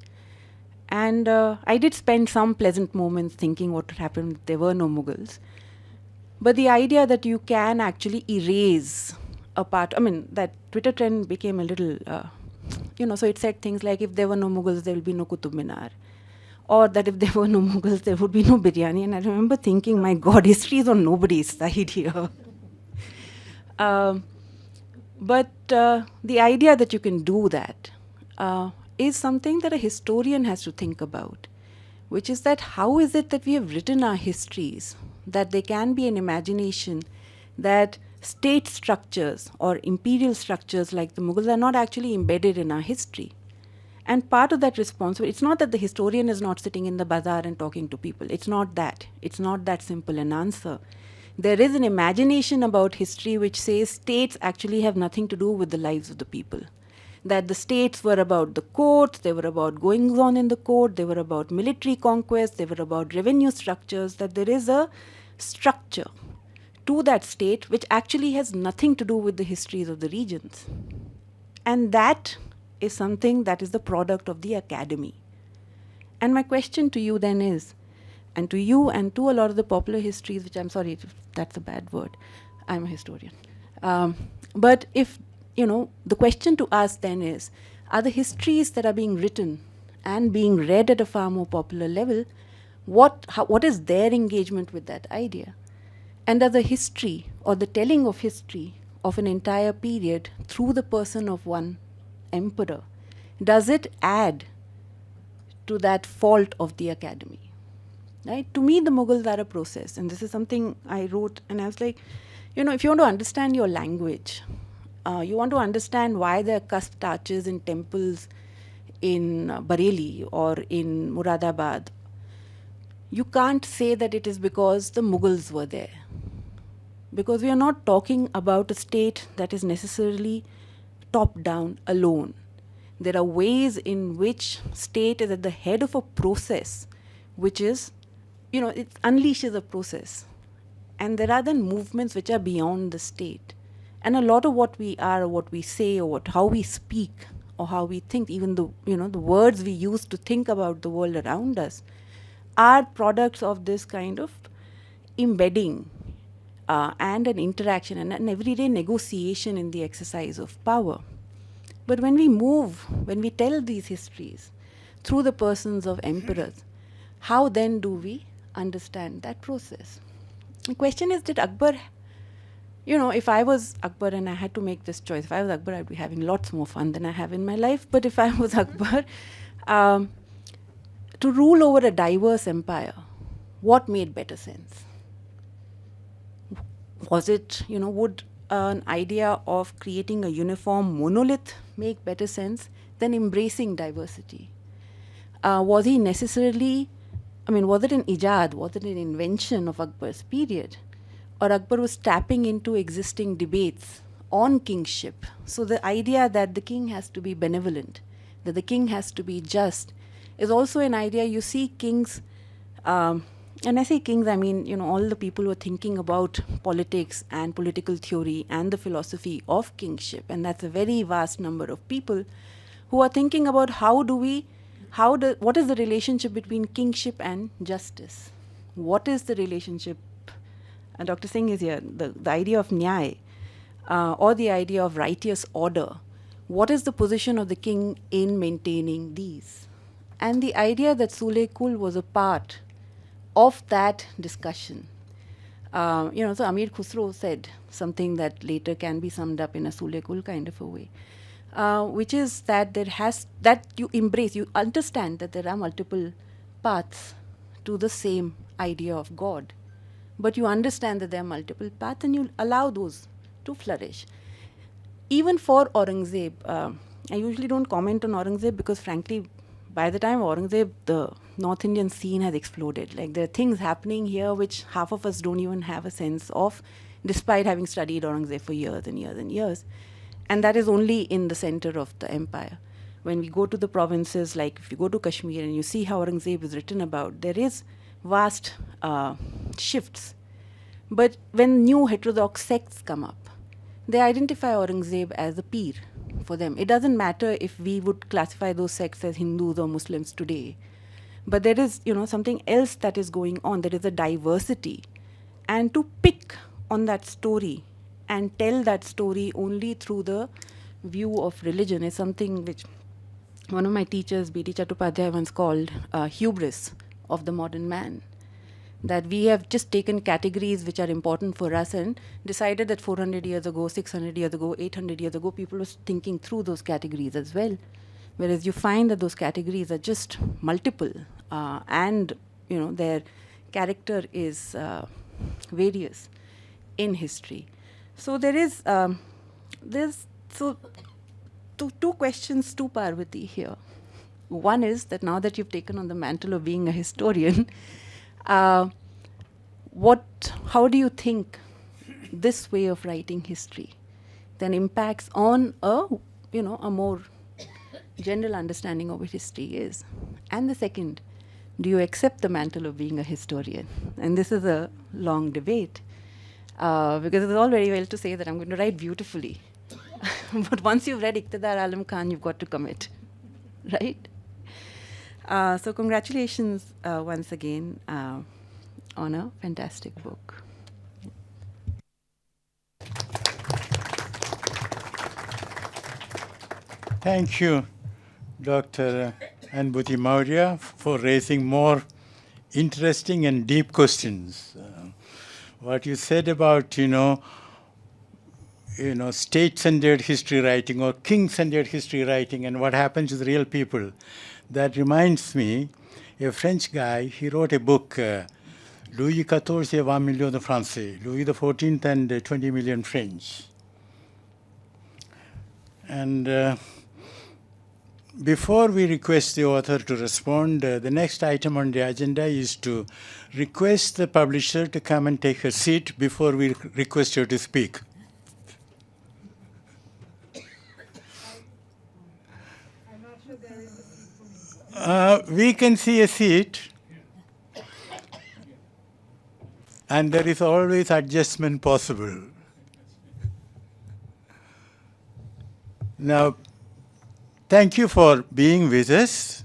And I did spend some pleasant moments thinking what would happen if there were no Mughals. But the idea that you can actually erase a part, that Twitter trend became a little, so it said things like, if there were no Mughals, there will be no Qutub Minar. Or that if there were no Mughals, there would be no biryani. And I remember thinking, my God, history is on nobody's side here. But the idea that you can do that is something that a historian has to think about, which is that how is it that we have written our histories, that there can be an imagination that state structures or imperial structures like the Mughals are not actually embedded in our history. And part of that responsibility, it's not that the historian is not sitting in the bazaar and talking to people. It's not that. It's not that simple an answer. There is an imagination about history which says states actually have nothing to do with the lives of the people. That the states were about the courts, they were about goings on in the court, they were about military conquest, they were about revenue structures, that there is a structure to that state which actually has nothing to do with the histories of the regions. And that is something that is the product of the academy. And my question to you then is, and to you and to a lot of the popular histories, which I'm sorry if that's a bad word, I'm a historian. But if, the question to us then is, are the histories that are being written and being read at a far more popular level, what is their engagement with that idea? And does the history or the telling of history of an entire period through the person of one emperor, does it add to that fault of the academy? Right? To me, the Mughals are a process, and this is something I wrote, and I was like, if you want to understand your language, you want to understand why there are cusp arches in temples in Bareilly or in Muradabad, you can't say that it is because the Mughals were there. Because we are not talking about a state that is necessarily top-down alone. There are ways in which state is at the head of a process, which is, it unleashes a process. And there are then movements which are beyond the state. And a lot of what we are, or what we say, or how we speak, or how we think, even the words we use to think about the world around us, are products of this kind of embedding and an interaction and an everyday negotiation in the exercise of power. But when we tell these histories through the persons of emperors, how then do we understand that process? The question is, did Akbar, if I was Akbar and I had to make this choice, if I was Akbar, I'd be having lots more fun than I have in my life. But if I was Akbar, to rule over a diverse empire, what made better sense? Was it, would an idea of creating a uniform monolith make better sense than embracing diversity? Was he necessarily, was it an ijad, was it an invention of Akbar's period? Or Akbar was tapping into existing debates on kingship? So the idea that the king has to be benevolent, that the king has to be just, is also an idea. You see kings, and I say kings, I mean, all the people who are thinking about politics and political theory and the philosophy of kingship. And that's a very vast number of people who are thinking about what is the relationship between kingship and justice? What is the relationship? Dr. Singh is here, the idea of nyay, or the idea of righteous order. What is the position of the king in maintaining these? And the idea that Sule Kul was a part of that discussion. So Amir Khusro said something that later can be summed up in a Sule Kul kind of a way, which is that that you embrace, you understand that there are multiple paths to the same idea of God. But you understand that there are multiple paths and you allow those to flourish. Even for Aurangzeb, I usually don't comment on Aurangzeb because frankly, by the time Aurangzeb, the North Indian scene has exploded. Like there are things happening here which half of us don't even have a sense of, despite having studied Aurangzeb for years and years and years. And that is only in the center of the empire. When we go to the provinces, like if you go to Kashmir and you see how Aurangzeb is written about, there is vast shifts. But when new heterodox sects come up, they identify Aurangzeb as a peer for them. It doesn't matter if we would classify those sects as Hindus or Muslims today. But there is, something else that is going on. There is a diversity. And to pick on that story and tell that story only through the view of religion is something which one of my teachers, B.T. Chattopadhyay, once called hubris of the modern man. That we have just taken categories which are important for us and decided that 400 years ago, 600 years ago, 800 years ago, people were thinking through those categories as well. Whereas you find that those categories are just multiple and, their character is various in history. So there is, two questions to Parvati here. One is that now that you've taken on the mantle of being a historian, how do you think this way of writing history then impacts on a more general understanding of what history is? And the second, do you accept the mantle of being a historian? And this is a long debate, because it's all very well to say that I'm going to write beautifully. But once you've read Iqtidar Alam Khan, you've got to commit, right? So congratulations once again on a fantastic book. Thank you, Dr. Anubhuti Maurya, for raising more interesting and deep questions. What you said about, state-centered history writing or king-centered history writing and what happens to the real people, that reminds me, a French guy, he wrote a book, Louis XIV et 20 millions de Français, Louis XIV and 20 million French. And before we request the author to respond, the next item on the agenda is to request the publisher to come and take her seat before we request her to speak. We can see a seat, and there is always adjustment possible. Now, thank you for being with us.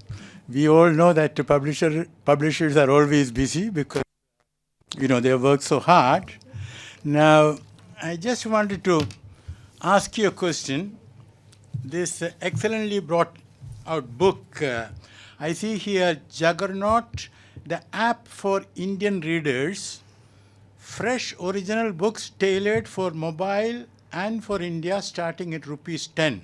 We all know that the publishers are always busy because, they work so hard. Now, I just wanted to ask you a question. This excellently brought out book, I see here Juggernaut, the app for Indian readers, fresh original books tailored for mobile and for India starting at ₹10.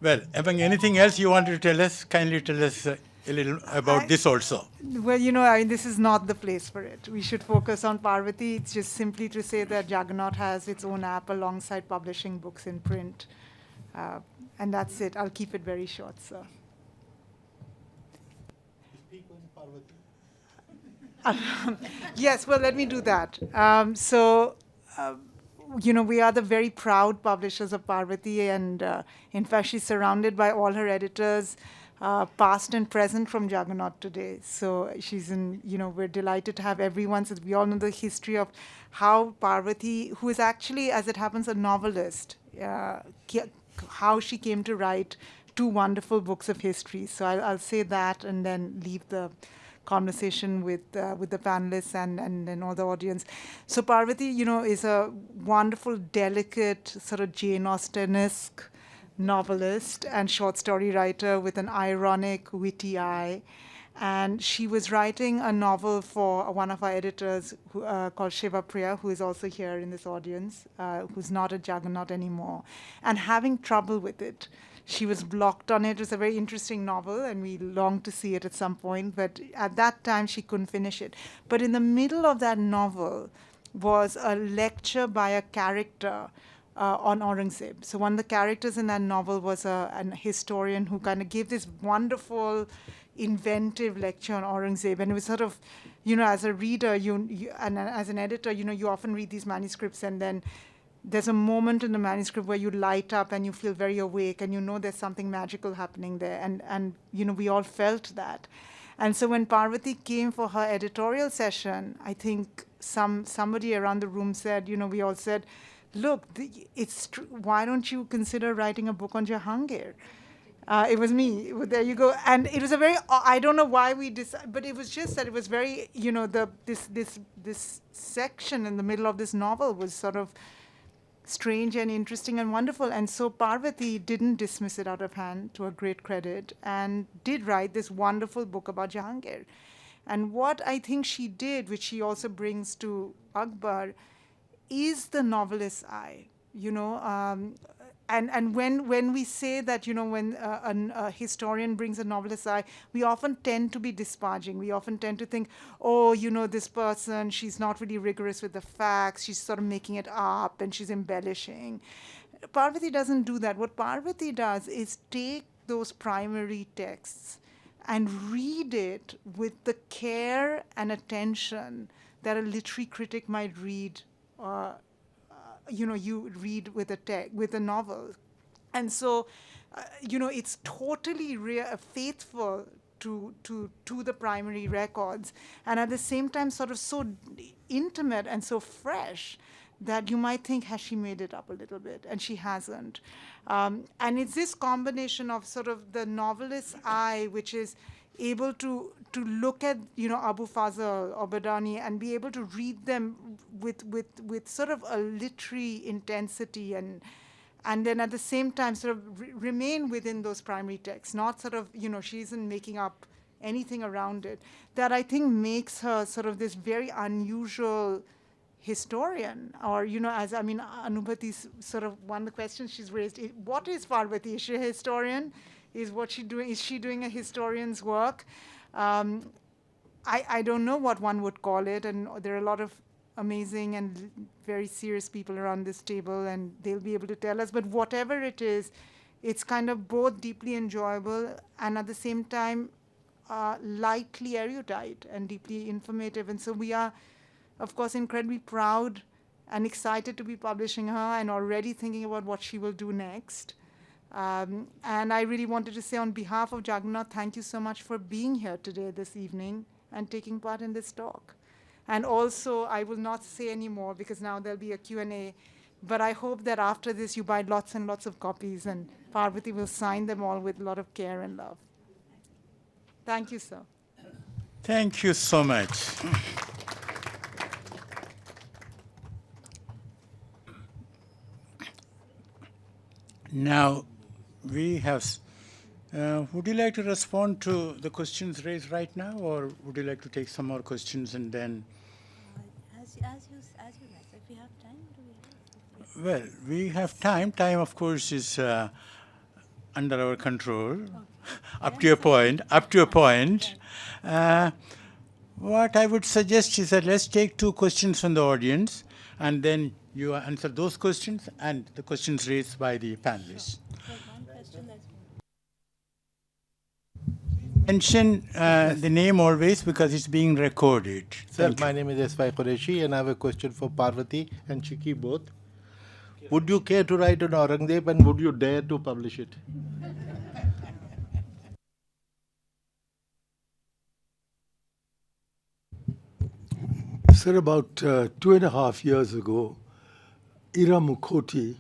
Well, among anything else you wanted to tell us, kindly tell us a little about this also. Well, this is not the place for it. We should focus on Parvati. It's just simply to say that Juggernaut has its own app alongside publishing books in print. And that's it. I'll keep it very short, sir. Yes, well, let me do that. We are the very proud publishers of Parvati, and in fact, she's surrounded by all her editors, past and present from Juggernaut today. So she's we're delighted to have everyone. So we all know the history of how Parvati, who is actually, as it happens, a novelist, how she came to write 2 wonderful books of history. So I'll say that and then leave the conversation with the panelists and then all the audience. So Parvati, is a wonderful, delicate, sort of Jane Austen-esque novelist and short story writer with an ironic, witty eye. And she was writing a novel for one of our editors called Shiva, who is also here in this audience, who's not at Juggernaut anymore, and having trouble with it. She was blocked on it. It was a very interesting novel, and we longed to see it at some point. But at that time, she couldn't finish it. But in the middle of that novel was a lecture by a character on Aurangzeb. So one of the characters in that novel was an historian who kind of gave this wonderful, inventive lecture on Aurangzeb. And it was sort of, as a reader, and as an editor, you often read these manuscripts, and then there's a moment in the manuscript where you light up and you feel very awake and there's something magical happening there. And we all felt that. And so when Parvati came for her editorial session, I think somebody around the room said, we all said, look, it's why don't you consider writing a book on Jahangir? It was me. There you go. And it was a very, I don't know why we decided, but it was just that it was very, this section in the middle of this novel was sort of strange and interesting and wonderful. And so Parvati didn't dismiss it out of hand, to her great credit, and did write this wonderful book about Jahangir. And what I think she did, which she also brings to Akbar, is the novelist's eye. And when we say that, when a historian brings a novelist's eye, we often tend to be disparaging. We often tend to think, this person, she's not really rigorous with the facts. She's sort of making it up and she's embellishing. Parvati doesn't do that. What Parvati does is take those primary texts and read it with the care and attention that a literary critic might read, you read with with a novel. And so, it's totally faithful to the primary records, and at the same time sort of so intimate and so fresh that you might think, has she made it up a little bit? And she hasn't. And it's this combination of sort of the novelist's eye, which is able to look at, Abu Fazl or Badani and be able to read them with sort of a literary intensity, and then at the same time sort of remain within those primary texts, not sort of, she isn't making up anything around it, that I think makes her sort of this very unusual historian. Or, Anubhuti, sort of one of the questions she's raised, what is Parvati? Is she a historian? Is she doing a historian's work? I don't know what one would call it, and there are a lot of amazing and very serious people around this table, and they'll be able to tell us. But whatever it is, it's kind of both deeply enjoyable and at the same time lightly erudite and deeply informative. And so we are, of course, incredibly proud and excited to be publishing her and already thinking about what she will do next. And I really wanted to say on behalf of Juggernaut, thank you so much for being here today, this evening, and taking part in this talk. And also, I will not say any more because now there'll be a Q&A, but I hope that after this you buy lots and lots of copies, and Parvati will sign them all with a lot of care and love. Thank you, sir. Thank you so much. Now, we have, would you like to respond to the questions raised right now, or would you like to take some more questions and then? As you like, if we have time, do we have? Well, we have time. Time, of course, is under our control, up to a point. What I would suggest is that let's take 2 questions from the audience, and then you answer those questions and the questions raised by the panelists. Mention the name always because it's being recorded. Sir, my name is S.Y. Qureshi, and I have a question for Parvati and Chiki both. Would you care to write on Aurangzeb, and would you dare to publish it? Sir, about 2.5 years ago, Ira Mukhoti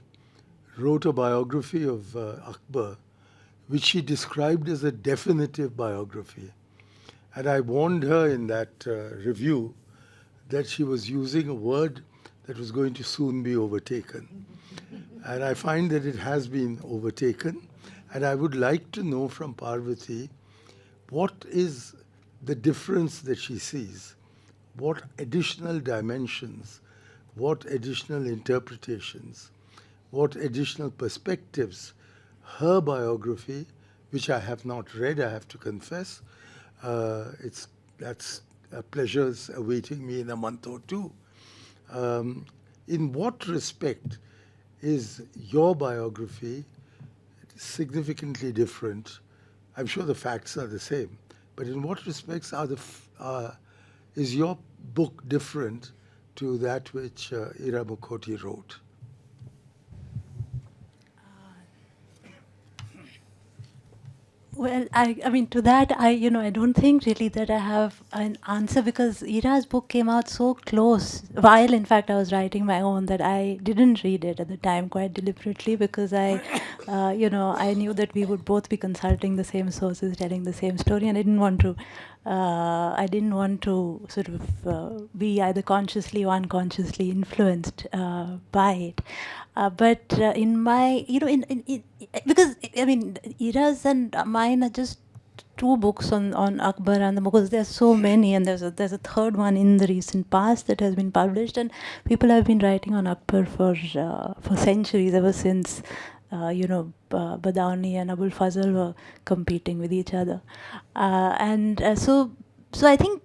wrote a biography of Akbar, which she described as a definitive biography. And I warned her in that review that she was using a word that was going to soon be overtaken. And I find that it has been overtaken. And I would like to know from Parvati, what is the difference that she sees? What additional dimensions, what additional interpretations, what additional perspectives her biography, which I have not read, I have to confess, that's pleasures awaiting me in a month or two. In what respect is your biography significantly different? I'm sure the facts are the same, but in what respects is your book different to that which Ira Mukhoti wrote? Well, I mean, to that, I don't think really that I have an answer, because Ira's book came out so close, while in fact I was writing my own, that I didn't read it at the time quite deliberately, because I knew that we would both be consulting the same sources, telling the same story, and I didn't want to sort of be either consciously or unconsciously influenced by it. But in my, because I mean, Ira's and mine are just 2 books on Akbar and the Mughals. There's so many, and there's a 3rd one in the recent past that has been published, and people have been writing on Akbar for centuries, ever since Badani and Abul Fazl were competing with each other, so I think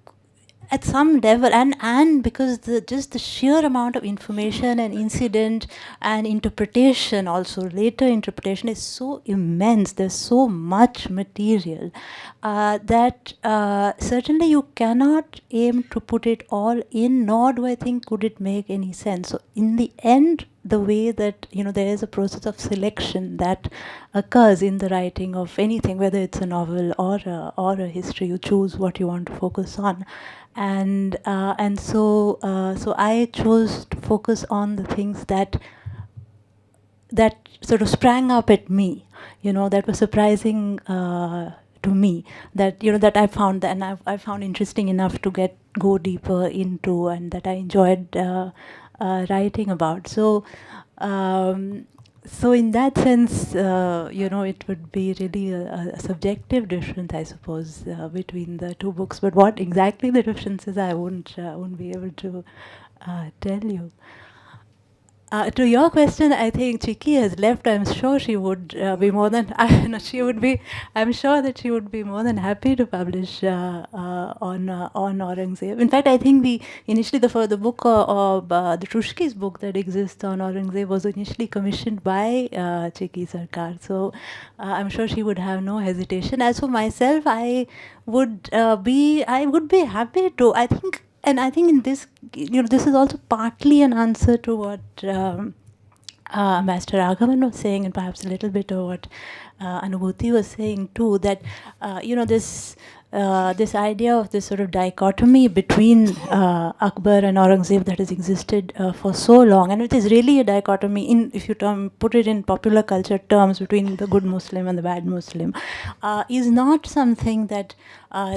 at some level, and because just the sheer amount of information and incident and interpretation, also later interpretation, is so immense. There's so much material that certainly you cannot aim to put it all in, nor do I think could it make any sense. So in the end, the way that there is a process of selection that occurs in the writing of anything, whether it's a novel or a history, you choose what you want to focus on, and so I chose to focus on the things that sort of sprang up at me, that was surprising to me, that that I found and I found interesting enough to go deeper into, and that I enjoyed writing about. So in that sense, it would be really a subjective difference, I suppose, between the two books. But what exactly the difference is, I won't be able to tell you. To your question, I think Chiki has left. I'm sure she would be more than. She would be. I'm sure that she would be more than happy to publish on Aurangzeb. In fact, I think initially the book of the Trushki's book that exists on Aurangzeb was initially commissioned by Chiki Sarkar. So I'm sure she would have no hesitation. As for myself, I would be happy to. I think in this, this is also partly an answer to what Master Raghavan was saying, and perhaps a little bit of what Anubhuti was saying too, that this idea of this sort of dichotomy between Akbar and Aurangzeb that has existed for so long, and it is really a dichotomy if you put it in popular culture terms, between the good Muslim and the bad Muslim, is not something that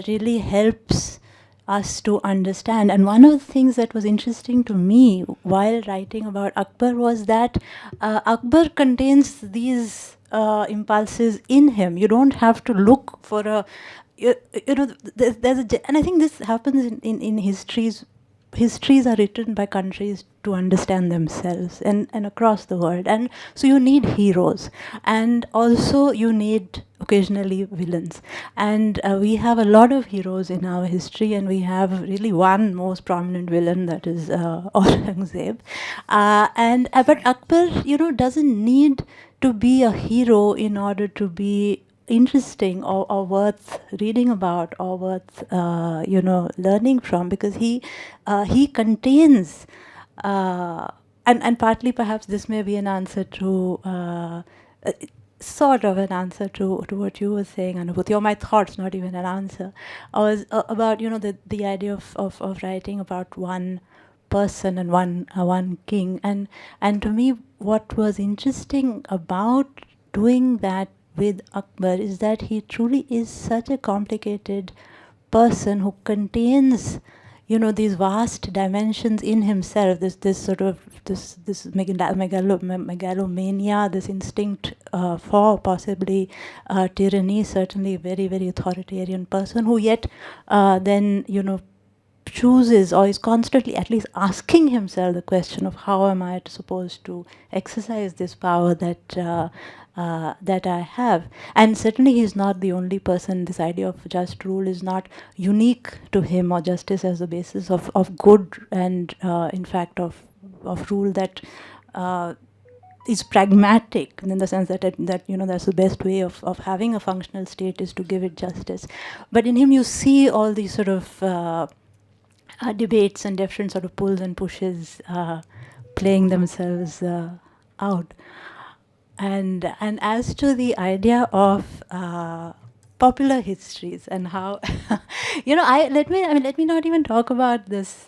really helps us to understand. And one of the things that was interesting to me while writing about Akbar was that Akbar contains these impulses in him. You don't have to look for and I think this happens in histories. Histories are written by countries to understand themselves and across the world. And so you need heroes. And also you need occasionally villains. And we have a lot of heroes in our history, and we have really one most prominent villain, that is Aurangzeb. But Akbar, doesn't need to be a hero in order to be interesting or worth reading about, or worth learning from, because he contains and partly perhaps this may be an answer to sort of an answer to what you were saying, Anubhuti, or my thoughts, not even an answer. I was about the idea of writing about one person and one king, and to me what was interesting about doing that with Akbar is that he truly is such a complicated person who contains, these vast dimensions in himself. This sort of this megalomania, this instinct for possibly tyranny. Certainly, a very, very authoritarian person who yet then chooses, or is constantly at least asking himself the question of how am I supposed to exercise this power that I have. And certainly he's not the only person. This idea of just rule is not unique to him, or justice as the basis of good, and in fact of rule that is pragmatic, in the sense that that's the best way of having a functional state, is to give it justice. But in him you see all these sort of debates and different sort of pulls and pushes playing themselves out. And as to the idea of popular histories and how let me not even talk about this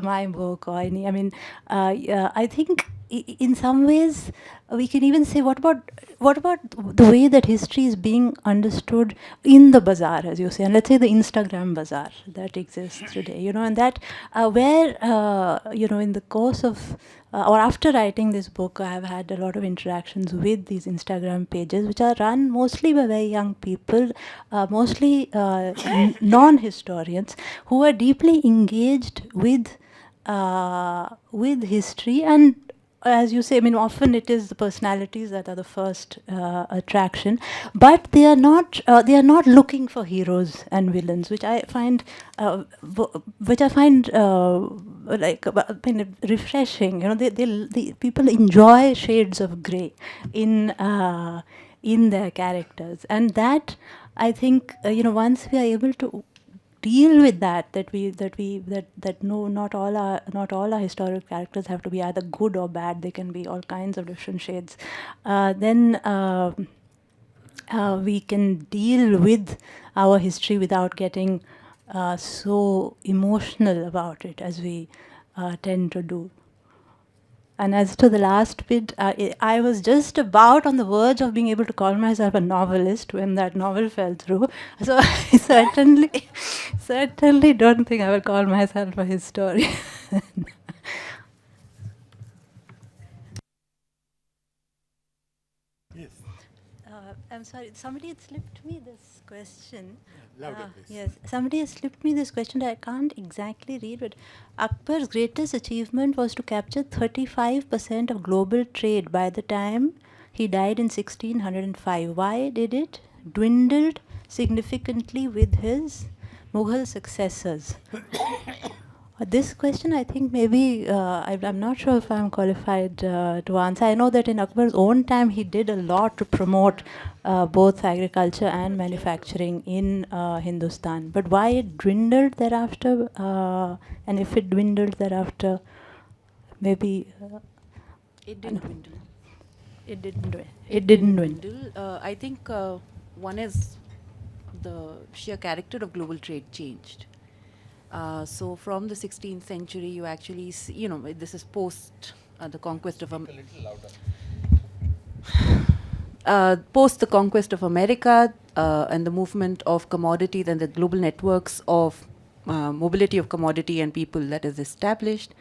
my book or any. I think in some ways we can even say, what about the way that history is being understood in the bazaar, as you say, and let's say the Instagram bazaar that exists today, and that where in the course of or after writing this book, I have had a lot of interactions with these Instagram pages, which are run mostly by very young people, mostly non-historians, who are deeply engaged with history, and as you say, I mean, often it is the personalities that are the first attraction, but they are not. They are not looking for heroes and villains, which I find, like kind of refreshing. You know, the people enjoy shades of grey in their characters, and that I think once we are able to deal with that no, not all our historical characters have to be either good or bad. They can be all kinds of different shades. Then we can deal with our history without getting so emotional about it as we tend to do. And as to the last bit, I was just about on the verge of being able to call myself a novelist when that novel fell through. So I certainly don't think I will call myself a historian. Yes. I'm sorry, somebody had slipped me this question. Louder, please. Yes, somebody has slipped me this question that I can't exactly read, but Akbar's greatest achievement was to capture 35% of global trade by the time he died in 1605. Why did it dwindled significantly with his Mughal successors? This question, I think maybe I'm not sure if I'm qualified to answer. I know that in Akbar's own time, he did a lot to promote both agriculture and manufacturing in Hindustan. But why it dwindled thereafter, and if it dwindled thereafter, maybe It didn't dwindle. it didn't. It didn't dwindle. I think one is the sheer character of global trade changed. So from the 16th century, you actually see, this is post the conquest of post the conquest of America and the movement of commodities and the global networks of mobility of commodity and people that is established.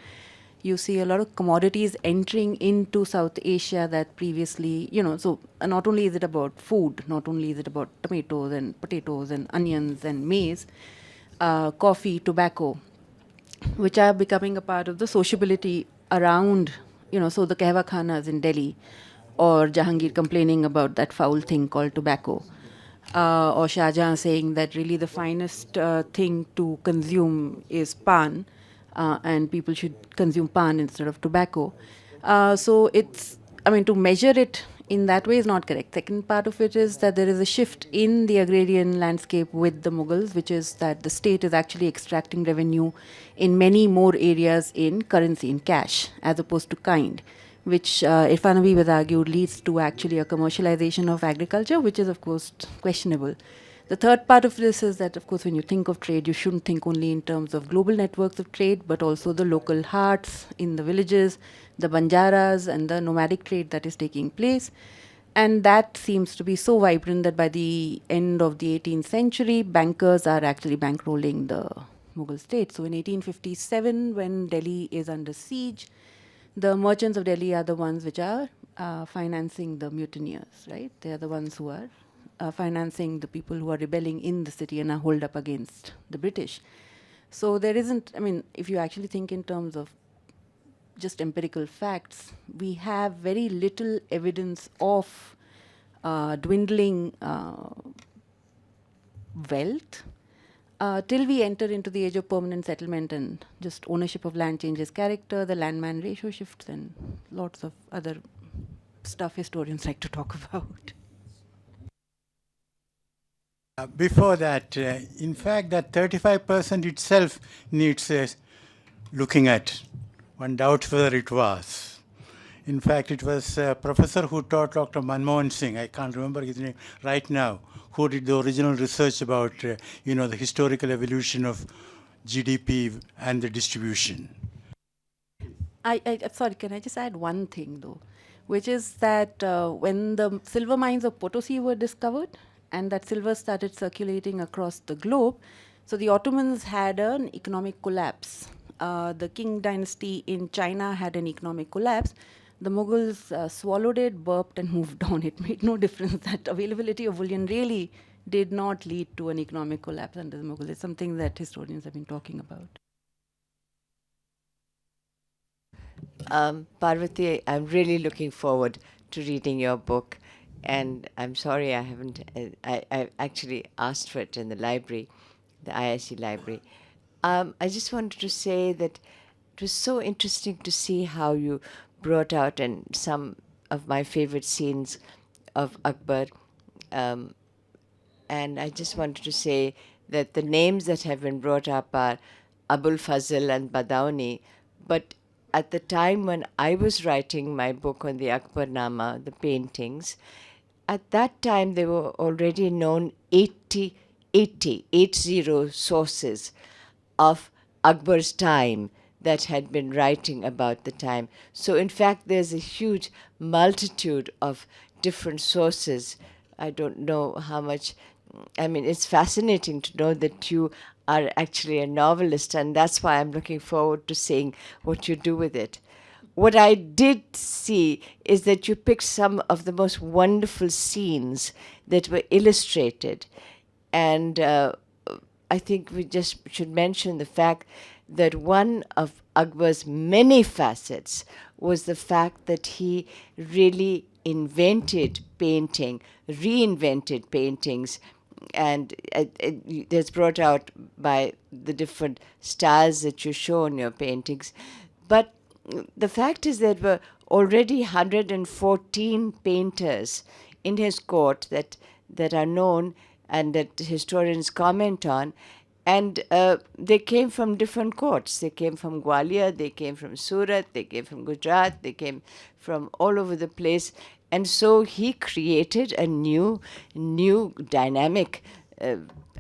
You see a lot of commodities entering into South Asia that previously, so not only is it about food, not only is it about tomatoes and potatoes and onions and maize, coffee, tobacco, which are becoming a part of the sociability around, so the Kahwa Khanas in Delhi, or Jahangir complaining about that foul thing called tobacco, or Shah Jahan saying that really the finest thing to consume is pan, and people should consume pan instead of tobacco. So to measure it in that way is not correct. Second part of it is that there is a shift in the agrarian landscape with the Mughals, which is that the state is actually extracting revenue in many more areas in currency, in cash, as opposed to kind, which Irfanavi was argued leads to actually a commercialization of agriculture, which is, of course, questionable. The third part of this is that, of course, when you think of trade, you shouldn't think only in terms of global networks of trade, but also the local hearts in the villages, the banjaras, and the nomadic trade that is taking place. And that seems to be so vibrant that by the end of the 18th century, bankers are actually bankrolling the Mughal state. So in 1857, when Delhi is under siege, the merchants of Delhi are the ones which are financing the mutineers, right? They are the ones who are financing the people who are rebelling in the city and are holed up against the British. So there isn't, if you actually think in terms of just empirical facts, we have very little evidence of dwindling wealth till we enter into the age of permanent settlement and just ownership of land changes character, the land-man ratio shifts, and lots of other stuff historians like to talk about. Before that, in fact, that 35% itself needs looking at. One doubts whether it was. In fact, it was a professor who taught Dr. Manmohan Singh, I can't remember his name right now, who did the original research about, the historical evolution of GDP and the distribution. Sorry, can I just add one thing, though, which is that when the silver mines of Potosi were discovered, and that silver started circulating across the globe, so the Ottomans had an economic collapse. The Qing dynasty in China had an economic collapse. The Mughals swallowed it, burped, and moved on. It made no difference. That availability of bullion really did not lead to an economic collapse under the Mughals. It's something that historians have been talking about. Parvati, I'm really looking forward to reading your book, and I'm sorry I haven't. I actually asked for it in the library, the IIC library. I just wanted to say that it was so interesting to see how you brought out and some of my favorite scenes of Akbar. Um, and I just wanted to say that the names that have been brought up are Abul Fazl and Badauni. But at the time when I was writing my book on the Akbarnama, the paintings, at that time there were already known 80 sources of Akbar's time that had been writing about the time. So in fact, there's a huge multitude of different sources. I don't know how much. I mean, it's fascinating to know that you are actually a novelist, and that's why I'm looking forward to seeing what you do with it. What I did see is that you picked some of the most wonderful scenes that were illustrated. And I think we just should mention the fact that one of Akbar's many facets was the fact that he really invented painting, reinvented paintings, and that's brought out by the different styles that you show in your paintings. But the fact is there were already 114 painters in his court that are known and that historians comment on. And they came from different courts. They came from Gwalior, they came from Surat, they came from Gujarat, they came from all over the place. And so he created a new dynamic.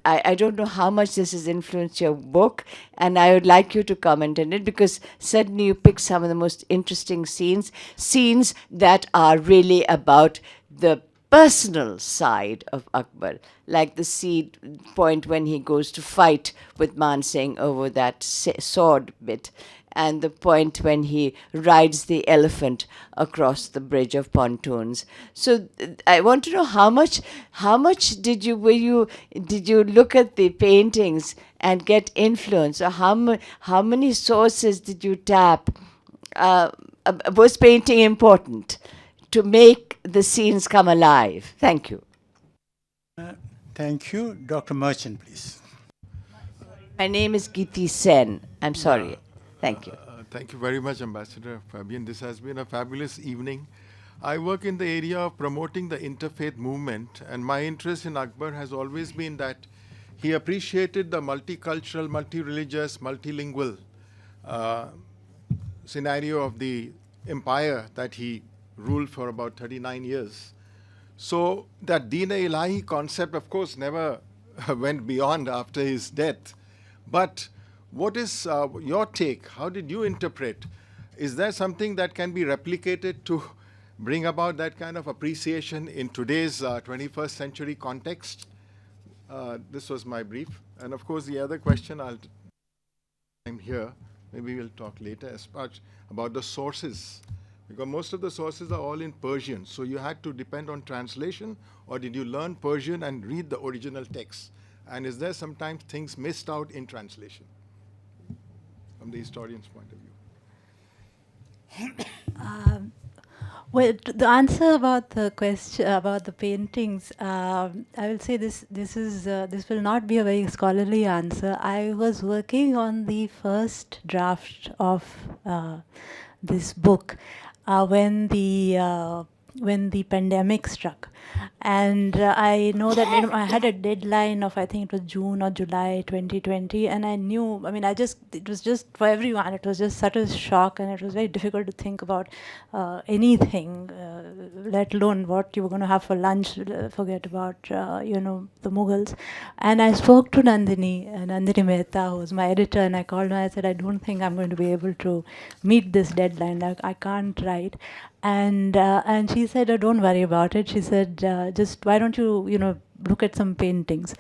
I don't know how much this has influenced your book, and I would like you to comment on it, because certainly you pick some of the most interesting scenes that are really about the personal side of Akbar, like the point when he goes to fight with Man Singh over that sword bit, and the point when he rides the elephant across the bridge of pontoons. So I want to know how much did you look at the paintings and get influence, or how many sources did you tap? Was painting important to make the scenes come alive? Thank you. Thank you. Dr. Merchant, please. My name is Geeti Sen. I'm sorry. Thank you. Thank you very much, Ambassador Fabian. This has been a fabulous evening. I work in the area of promoting the interfaith movement, and my interest in Akbar has always been that he appreciated the multicultural, multi-religious, multilingual scenario of the empire that he ruled for about 39 years. So that Deen-e-Ilahi concept, of course, never went beyond after his death. But what is your take? How did you interpret? Is there something that can be replicated to bring about that kind of appreciation in today's 21st century context? This was my brief. And of course, the other question, I'm here, maybe we'll talk later as much about the sources. Because most of the sources are all in Persian. So you had to depend on translation, or did you learn Persian and read the original text? And is there sometimes things missed out in translation from the historian's point of view? Well, the answer about the question about the paintings, I will say this will not be a very scholarly answer. I was working on the first draft of this book when the pandemic struck. And I know that I had a deadline of, I think it was June or July 2020, and I knew, it was just for everyone, it was just such a shock, and it was very difficult to think about anything, let alone what you were going to have for lunch, forget about, the Mughals. And I spoke to Nandini Mehta, who was my editor, and I called her and I said, I don't think I'm going to be able to meet this deadline, I can't write. And she said, oh, don't worry about it. She said, just why don't you, look at some paintings.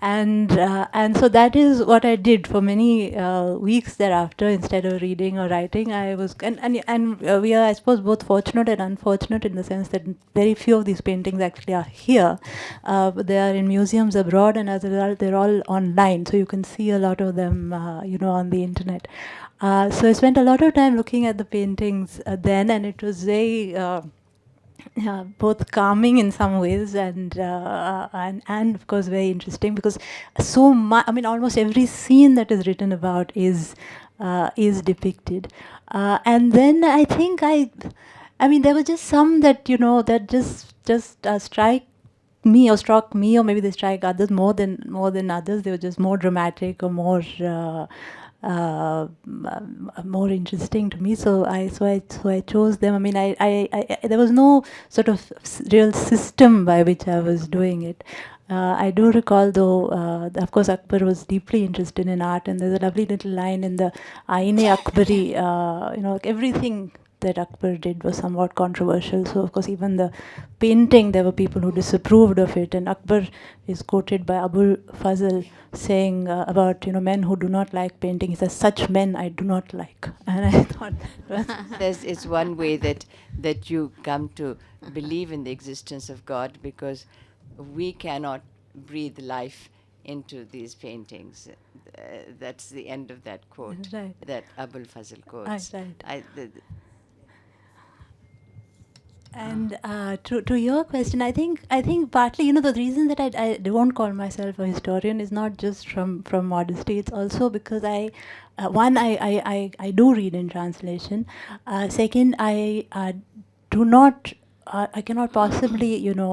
And so that is what I did for many weeks thereafter. Instead of reading or writing, I was, and we are, I suppose, both fortunate and unfortunate in the sense that very few of these paintings actually are here. But they are in museums abroad, and as a result, they're all online. So you can see a lot of them, on the internet. So I spent a lot of time looking at the paintings then, and it was very both calming in some ways and of course very interesting, because so much, I mean, almost every scene that is written about is depicted. And then I think I mean, there were just some that, you know, that just strike me or struck me, or maybe they strike others more than others. They were just more dramatic or more interesting to me. So I chose them. I mean, I there was no sort of real system by which I was doing it. I do recall, though, of course, Akbar was deeply interested in art, and there's a lovely little line in the Aine Akbari, you know, like everything that Akbar did was somewhat controversial. So, of course, even the painting, there were people who disapproved of it. And Akbar is quoted by Abul Fazl saying about, you know, men who do not like painting. He says, "Such men I do not like." And I thought that was It's one way that you come to believe in the existence of God, because we cannot breathe life into these paintings. That's the end of that quote Right. that Abul Fazl quotes. Right. The, And to your question, I think partly, you know, the reason that I don't call myself a historian is not just from modesty. It's also because I do read in translation. Second, I do not. I cannot possibly, you know,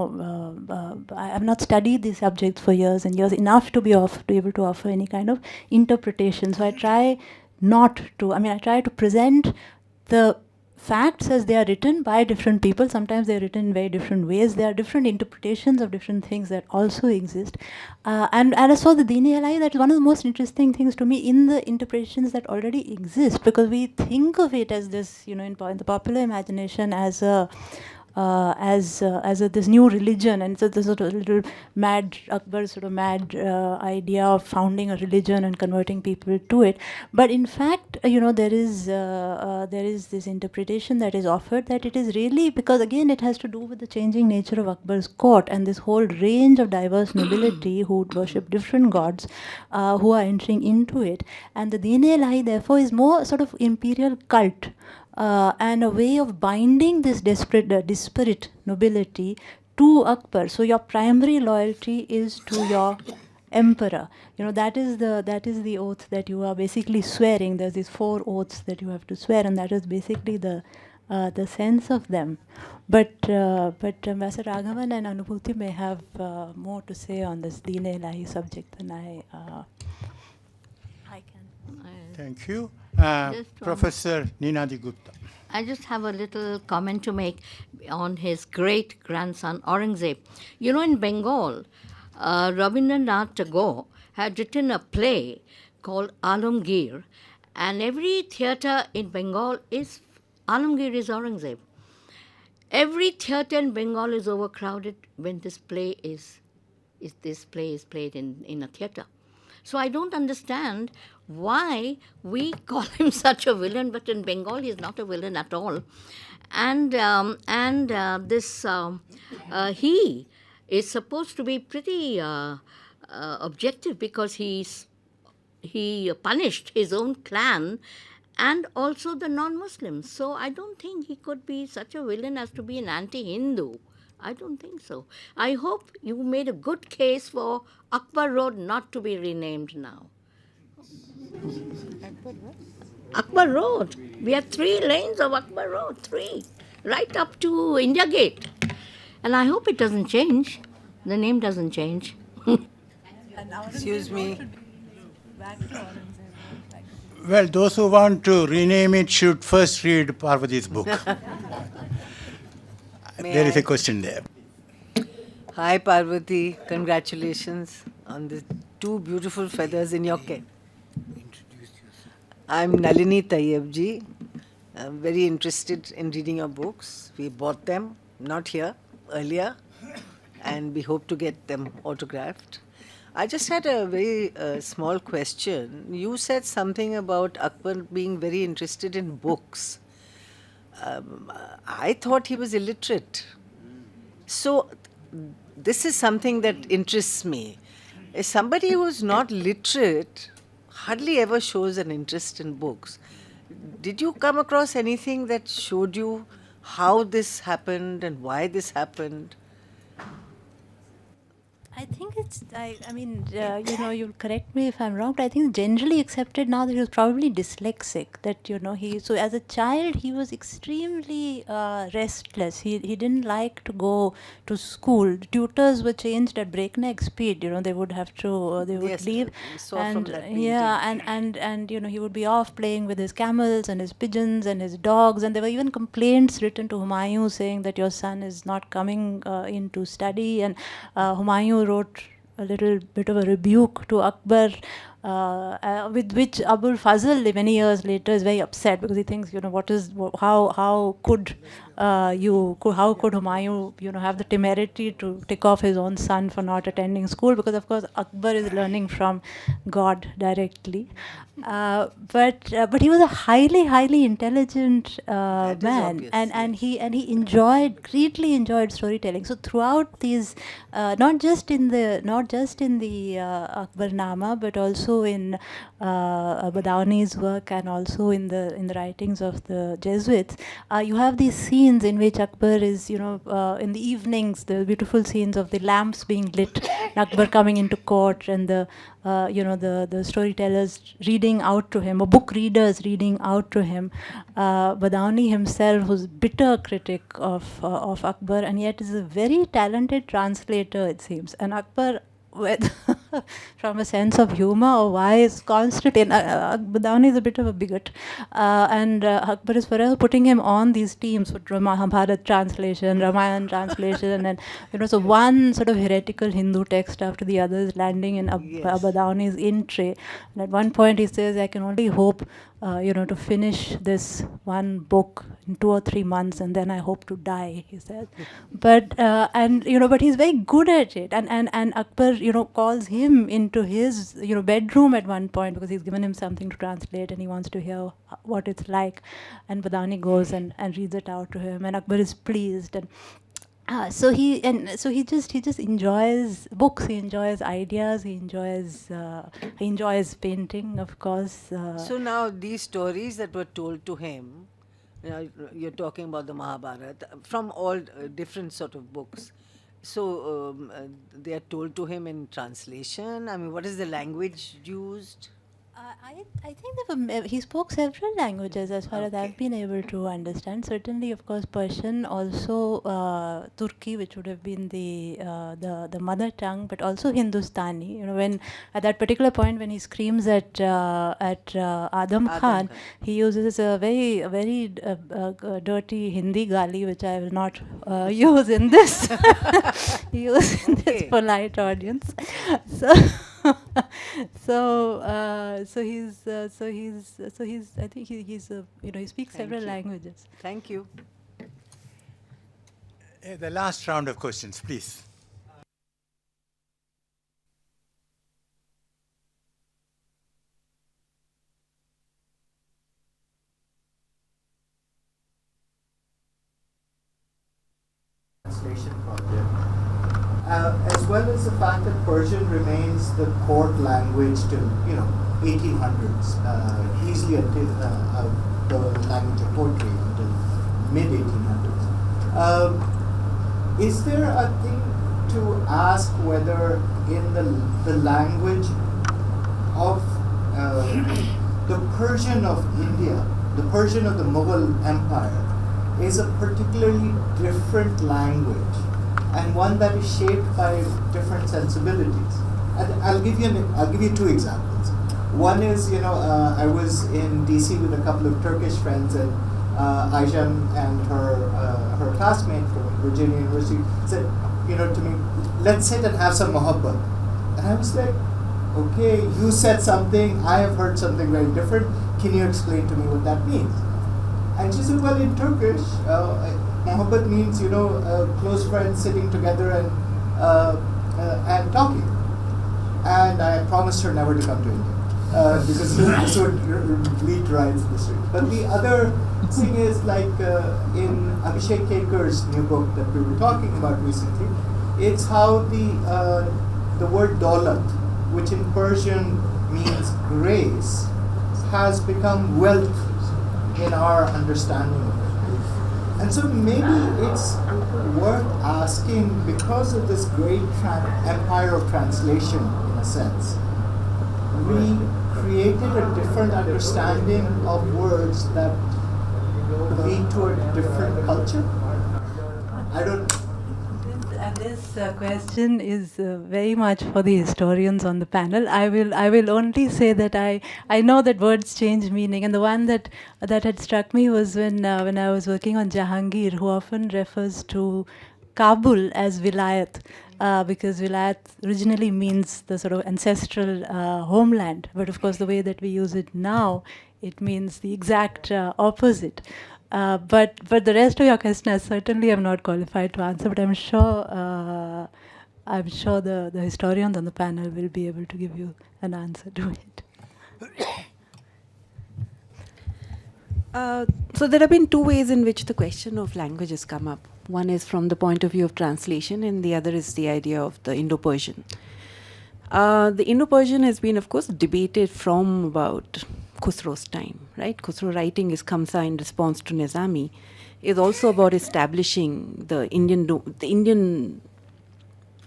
I have not studied these subjects for years and years enough to be able to offer any kind of interpretation. So I try not to. I mean, I try to present the facts as they are written by different people. Sometimes they are written in very different ways. There are different interpretations of different things that also exist. And I saw the Deen Alai, that's one of the most interesting things to me in the interpretations that already exist, because we think of it as this, you know, in the popular imagination as a this new religion, and so this sort of little mad Akbar's sort of mad idea of founding a religion and converting people to it. But in fact, you know, there is this interpretation that is offered that it is really, because again it has to do with the changing nature of Akbar's court and this whole range of diverse nobility who worship different gods, who are entering into it, and the Deen-e-Ilahi therefore is more sort of imperial cult. And a way of binding this disparate nobility to Akbar. So your primary loyalty is to your emperor. You know, that is the oath that you are basically swearing. There's these 4 oaths that you have to swear, and that is basically the sense of them. But Ambassador Raghavan and Anubhuti may have more to say on this Deen-e-Ilahi subject than I can. Thank you. Just one- Professor Ninadi Gupta. I just have a little comment to make on his great grandson Aurangzeb. You know, in Bengal, Rabindranath Tagore had written a play called Alamgir, and every theatre in Bengal is Alamgir is Aurangzeb. Every theatre in Bengal is overcrowded when this play is played in a theatre. So I don't understand why we call him such a villain, but in Bengal he is not a villain at all. And he is supposed to be pretty objective, because he punished his own clan and also the non-Muslims. So I don't think he could be such a villain as to be an anti-Hindu. I don't think so. I hope you made a good case for Akbar Road not to be renamed now. Akbar Road. We have 3 lanes of Akbar Road, 3, right up to India Gate. And I hope it doesn't change. The name doesn't change. Excuse me. Well, those who want to rename it should first read Parvati's book. There is a question there. Hi, Parvati. Congratulations on the 2 beautiful feathers in your cap. I'm Nalini Tayyebji. I'm very interested in reading your books. We bought them, not here, earlier, and we hope to get them autographed. I just had a very small question. You said something about Akbar being very interested in books. I thought he was illiterate. So this is something that interests me. Somebody who's not literate hardly ever shows an interest in books. did you come across anything that showed you how this happened and why this happened? I think I mean, you'll correct me if I'm wrong, but I think it's generally accepted now that he was probably dyslexic. That, so as a child, he was extremely restless. He didn't like to go to school. Tutors were changed at breakneck speed. They would have to, they would Yes, leave. we saw from that painting. Yeah, and he would be off playing with his camels and his pigeons and his dogs. And there were even complaints written to Humayun saying that your son is not coming in to study. And Humayun wrote a little bit of a rebuke to Akbar, with which Abul Fazl many years later is very upset because he thinks, how could Humayun, have the temerity to tick off his own son for not attending school, because of course Akbar is learning from God directly. But he was a highly intelligent man, and he greatly enjoyed storytelling. So throughout these, not just in the Akbarnama, but also in Badauni's work and also in the writings of the Jesuits, you have these scenes in which Akbar is, in the evenings, the beautiful scenes of the lamps being lit, Akbar coming into court, and the storytellers reading out to him, or book readers reading out to him. Badauni himself was bitter critic of Akbar, and yet is a very talented translator, it seems. And Akbar, from a sense of humor or why, is constantly, and Badauni is a bit of a bigot, and Akbar is forever putting him on these teams for Mahabharata translation, Ramayana translation, and so one sort of heretical Hindu text after the other is landing in Badauni's in tray. And at one point he says, I can only hope to finish this one book in 2 or 3 months, and then I hope to die, he says. But but he's very good at it, and Akbar calls him into his bedroom at one point because he's given him something to translate and he wants to hear what it's like, and Badauni goes and reads it out to him, and Akbar is pleased. And so he just enjoys books, he enjoys ideas, he enjoys painting, of course. So now these stories that were told to him, you're talking about the Mahabharata from all different sort of books. So they are told to him in translation. I mean, what is the language used? I think he spoke several languages as far as I've been able to understand. Certainly, of course, Persian, also Turki, which would have been the mother tongue, but also Hindustani. When at that particular point when he screams at Adam Khan, he uses a very dirty Hindi gali, which I will not use in this this polite audience. So he's I think he speaks several languages. Thank you. The last round of questions, please. Translation project. As well as the fact that Persian remains the court language till 1800s, easily until the language of poetry until mid 1800s. Is there a thing to ask whether in the language of the Persian of India, the Persian of the Mughal Empire, is a particularly different language, and one that is shaped by different sensibilities? And I'll give you 2 examples. One is, I was in DC with a couple of Turkish friends, and Ayjan and her classmate from Virginia University said, to me, let's sit and have some mohabbat. And I was like, okay, you said something, I have heard something very different. Can you explain to me what that means? And she said, well, in Turkish, mohabbat means, close friends sitting together and talking. And I promised her never to come to India because this would lead to riots in the street. But the other thing is, like in Abhishek Kekar's new book that we were talking about recently, it's how the word daulat, which in Persian means grace, has become wealth in our understanding of it. And so maybe it's worth asking, because of this great empire of translation, in a sense, we created a different understanding of words that lead to a different culture. I don't. This question is very much for the historians on the panel. I will only say that I know that words change meaning, and the one that had struck me was when I was working on Jahangir, who often refers to Kabul as Vilayat, because Vilayat originally means the sort of ancestral homeland, but of course the way that we use it now, it means the exact opposite. But the rest of your question, I certainly am not qualified to answer. But I'm sure the historians on the panel will be able to give you an answer to it. So there have been two ways in which the question of language has come up. One is from the point of view of translation, and the other is the idea of the Indo-Persian. The Indo-Persian has been, of course, debated from about Khusro's time, right? Khusro writing is Khamsa in response to Nizami, is also about establishing the Indian,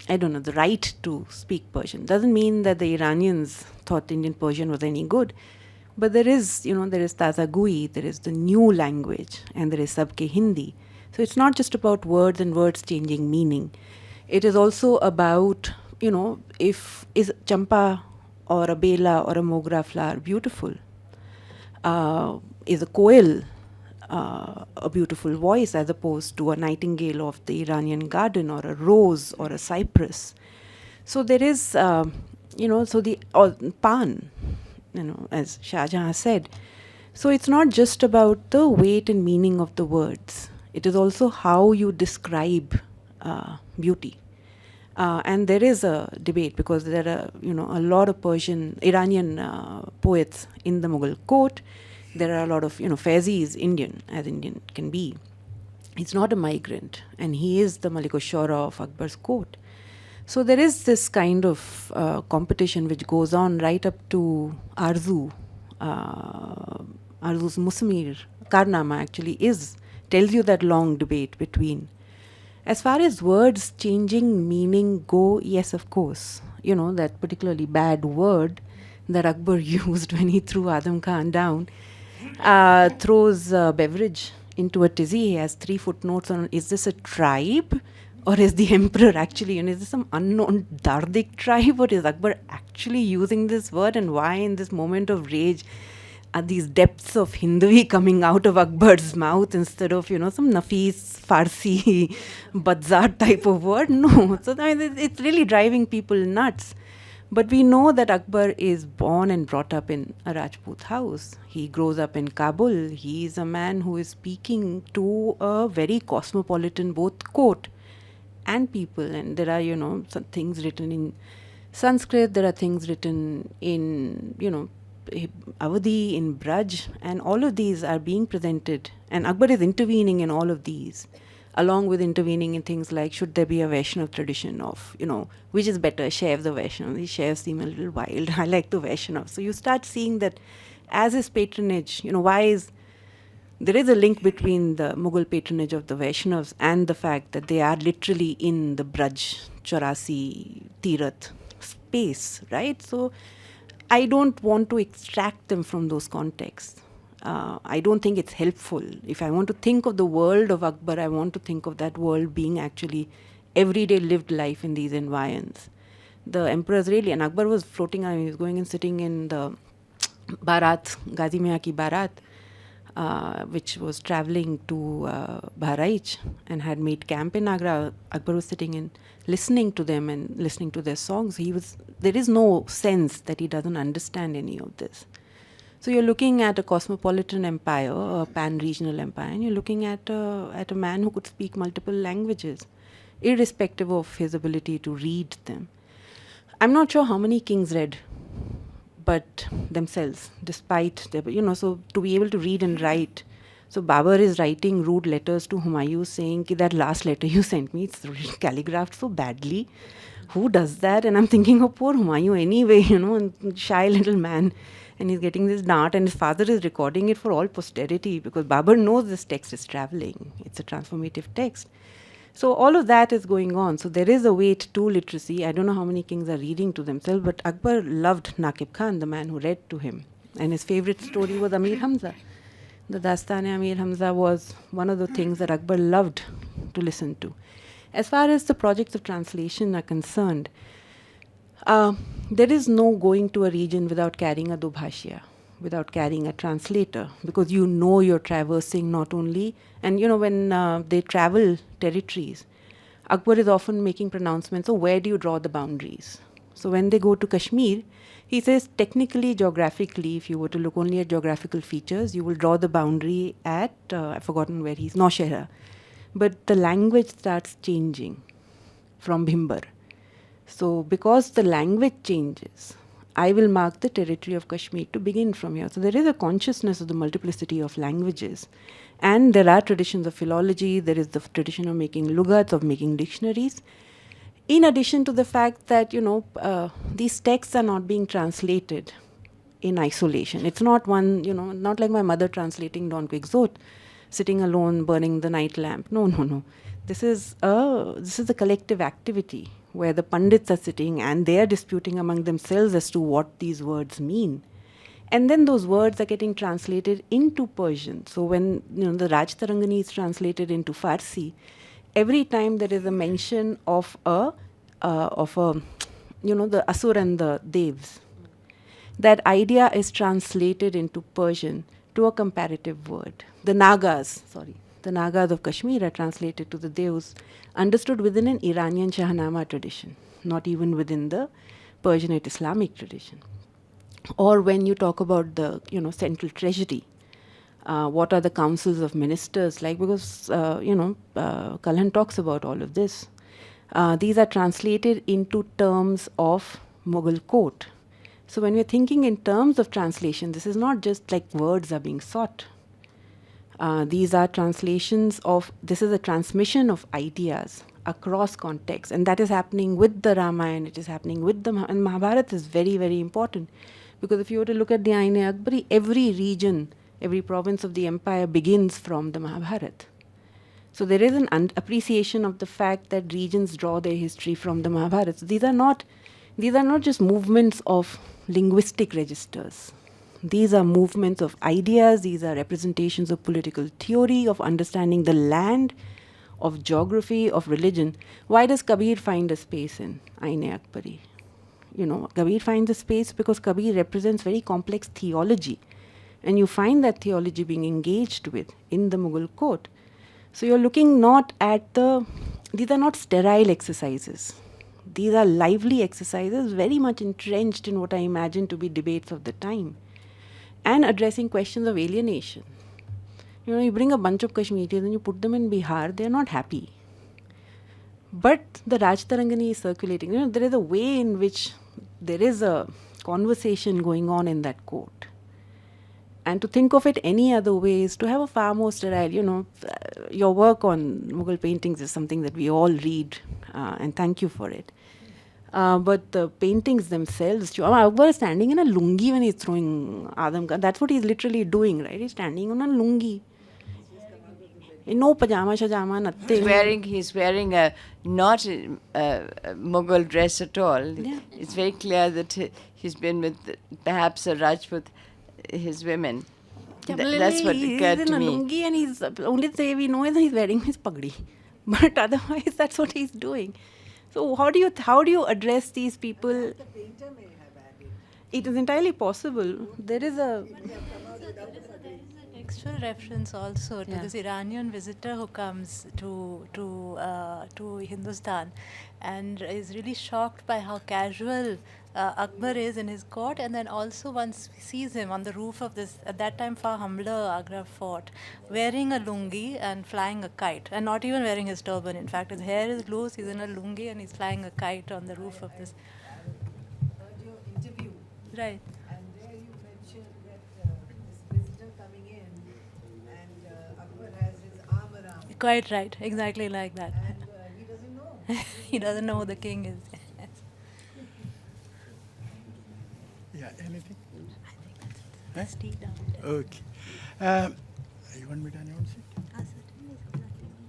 I don't know, the right to speak Persian. Doesn't mean that the Iranians thought Indian Persian was any good, but there is Taza Gui, there is the new language, and there is Sabke Hindi. So it's not just about words and words changing meaning. It is also about, is champa or a bela or a mogra flower beautiful? Is a koel a beautiful voice as opposed to a nightingale of the Iranian garden, or a rose or a cypress? So there is, so the pan, as Shah Jahan said. So it's not just about the weight and meaning of the words. It is also how you describe beauty. And there is a debate, because there are, a lot of Iranian poets in the Mughal court. There are a lot of, Faizi Indian, as Indian can be. He's not a migrant, and he is the Malik-ul-Shura of Akbar's court. So there is this kind of competition which goes on right up to Arzu's Musmir Karnama actually tells you that long debate between. As far as words changing meaning go, yes, of course. That particularly bad word that Akbar used when he threw Adam Khan down, throws beverage into a tizzy. He has 3 footnotes on, is this a tribe? Or is the emperor actually, is this some unknown Dardik tribe? Or is Akbar actually using this word? And why in this moment of rage are these depths of Hindu coming out of Akbar's mouth instead of, some Nafis, Farsi, Bazar type of word? No. So it's really driving people nuts. But we know that Akbar is born and brought up in a Rajput house. He grows up in Kabul. He is a man who is speaking to a very cosmopolitan both court and people. And there are, some things written in Sanskrit. There are things written in, Awadhi, in Braj, and all of these are being presented. And Akbar is intervening in all of these, along with intervening in things like, should there be a Vaishnav tradition of, which is better, Shiv or Vaishnav? These Shivs seem a little wild. I like the Vaishnav. So you start seeing that as his patronage, there is a link between the Mughal patronage of the Vaishnavas and the fact that they are literally in the Braj, Chaurasi, Tirath space, right? So I don't want to extract them from those contexts. I don't think it's helpful. If I want to think of the world of Akbar, I want to think of that world being actually everyday lived life in these environs. The emperor's really, and Akbar was floating around, he was going and sitting in the Bharat, Ghazi Mian ki Bharat, which was traveling to Bahraich and had made camp in Agra. Akbar was sitting and listening to them and listening to their songs. There is no sense that he doesn't understand any of this. So you're looking at a cosmopolitan empire, a pan-regional empire, and you're looking at a man who could speak multiple languages, irrespective of his ability to read them. I'm not sure how many kings read, but themselves, despite their, so to be able to read and write. So Babur is writing rude letters to Humayun saying that last letter you sent me, it's calligraphed so badly. Who does that? And I'm thinking, oh, poor Humayun anyway, and shy little man. and he's getting this dart, and his father is recording it for all posterity because Babur knows this text is traveling. It's a transformative text. So all of that is going on. So there is a weight to literacy. I don't know how many kings are reading to themselves, but Akbar loved Naqib Khan, the man who read to him. And his favorite story was Amir Hamza. The Dastan-e-Amir Hamza was one of the things that Akbar loved to listen to. As far as the projects of translation are concerned, there is no going to a region without carrying a Dubhashya, without carrying a translator, because you know you're traversing not only, and when they travel territories, Akbar is often making pronouncements of where do you draw the boundaries. So when they go to Kashmir, he says technically, geographically, if you were to look only at geographical features, you will draw the boundary at, I've forgotten where he's, Naushehra. But the language starts changing from Bhimbar. So because the language changes, I will mark the territory of Kashmir to begin from here. So there is a consciousness of the multiplicity of languages. And there are traditions of philology, there is the tradition of making lugats, of making dictionaries. In addition to the fact that, these texts are not being translated in isolation. It's not one, not like my mother translating Don Quixote, sitting alone, burning the night lamp. No. This is a collective activity where the Pandits are sitting and they are disputing among themselves as to what these words mean. And then those words are getting translated into Persian. So when the Raj Tarangani is translated into Farsi, every time there is a mention of the Asur and the Devs, that idea is translated into Persian to a comparative word. The Nagas of Kashmir are translated to the Devs, understood within an Iranian Shahnama tradition, not even within the Persianate Islamic tradition. Or when you talk about the central treasury, what are the councils of ministers like? Because Kalhan talks about all of this. These are translated into terms of Mughal court. So when we're thinking in terms of translation, this is not just like words are being sought. These are translations of, this is a transmission of ideas across contexts, and that is happening with the Ramayana, it is happening with the and Mahabharata is very, very important, because if you were to look at the Ain-e-Akbari, every region, every province of the empire begins from the Mahabharata. So there is an appreciation of the fact that regions draw their history from the Mahabharata. So these are not just movements of linguistic registers. These are movements of ideas, these are representations of political theory, of understanding the land, of geography, of religion. Why does Kabir find a space in Ain-e-Akbari? Kabir finds a space because Kabir represents very complex theology. And you find that theology being engaged with in the Mughal court. So you're looking not at these are not sterile exercises. These are lively exercises, very much entrenched in what I imagine to be debates of the time. And addressing questions of alienation. You bring a bunch of Kashmiris and you put them in Bihar, they're not happy. But the Raj Tarangani is circulating. There is a way in which there is a conversation going on in that court. And to think of it any other way is to have a far more sterile, your work on Mughal paintings is something that we all read, and thank you for it. But the paintings themselves, Akbar is standing in a lungi when he's throwing Adam Khan. That's what he's literally doing, right? He's standing on a lungi. No pajama, shajama, nothing. He's wearing a not a Mughal dress at all. Yeah. It's very clear that he's been with perhaps a Rajput, his women. That's what occurred to me. He's in a lungi and he's only thing we know is he's wearing his pagdi. But otherwise, that's what he's doing. So how do you address these people? The painter may have added. It is entirely possible. There is a textual reference also to this Iranian visitor who comes to Hindustan and is really shocked by how casual Akbar is in his court, and then also once sees him on the roof of this at that time far humbler Agra fort, wearing a lungi and flying a kite, and not even wearing his turban. In fact, his hair is loose, he's in a lungi and he's flying a kite on the roof of this. Heard your interview. Right. And there you mentioned that this visitor coming in and Akbar has his arm around. Quite right, exactly like that. And he doesn't know. He doesn't know who the king is. Yeah, anything? I think that's Eh? Stay down. Okay. You want me to announce it?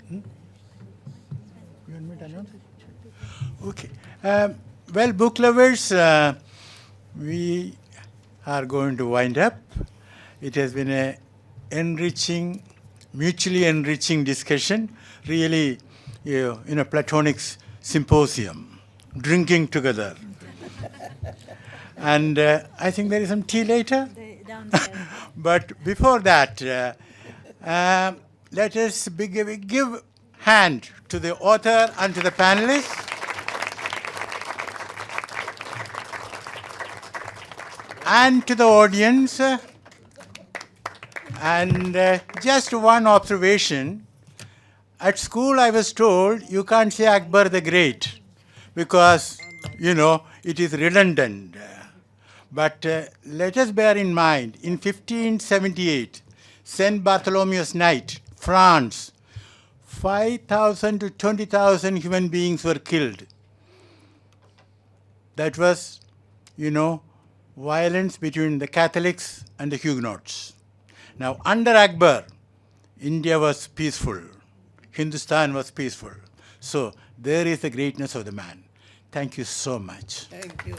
You want me to announce it? Okay. Well, book lovers, we are going to wind up. It has been a enriching, mutually enriching discussion, really, in a Platonic symposium, drinking together. And I think there is some tea later. But before that, let us give hand to the author and to the panelists. And to the audience. And just one observation. At school, I was told you can't say Akbar the Great because, it is redundant. But let us bear in mind, in 1578, St. Bartholomew's Night, France, 5,000 to 20,000 human beings were killed. That was, violence between the Catholics and the Huguenots. Now, under Akbar, India was peaceful. Hindustan was peaceful. So, there is the greatness of the man. Thank you so much. Thank you.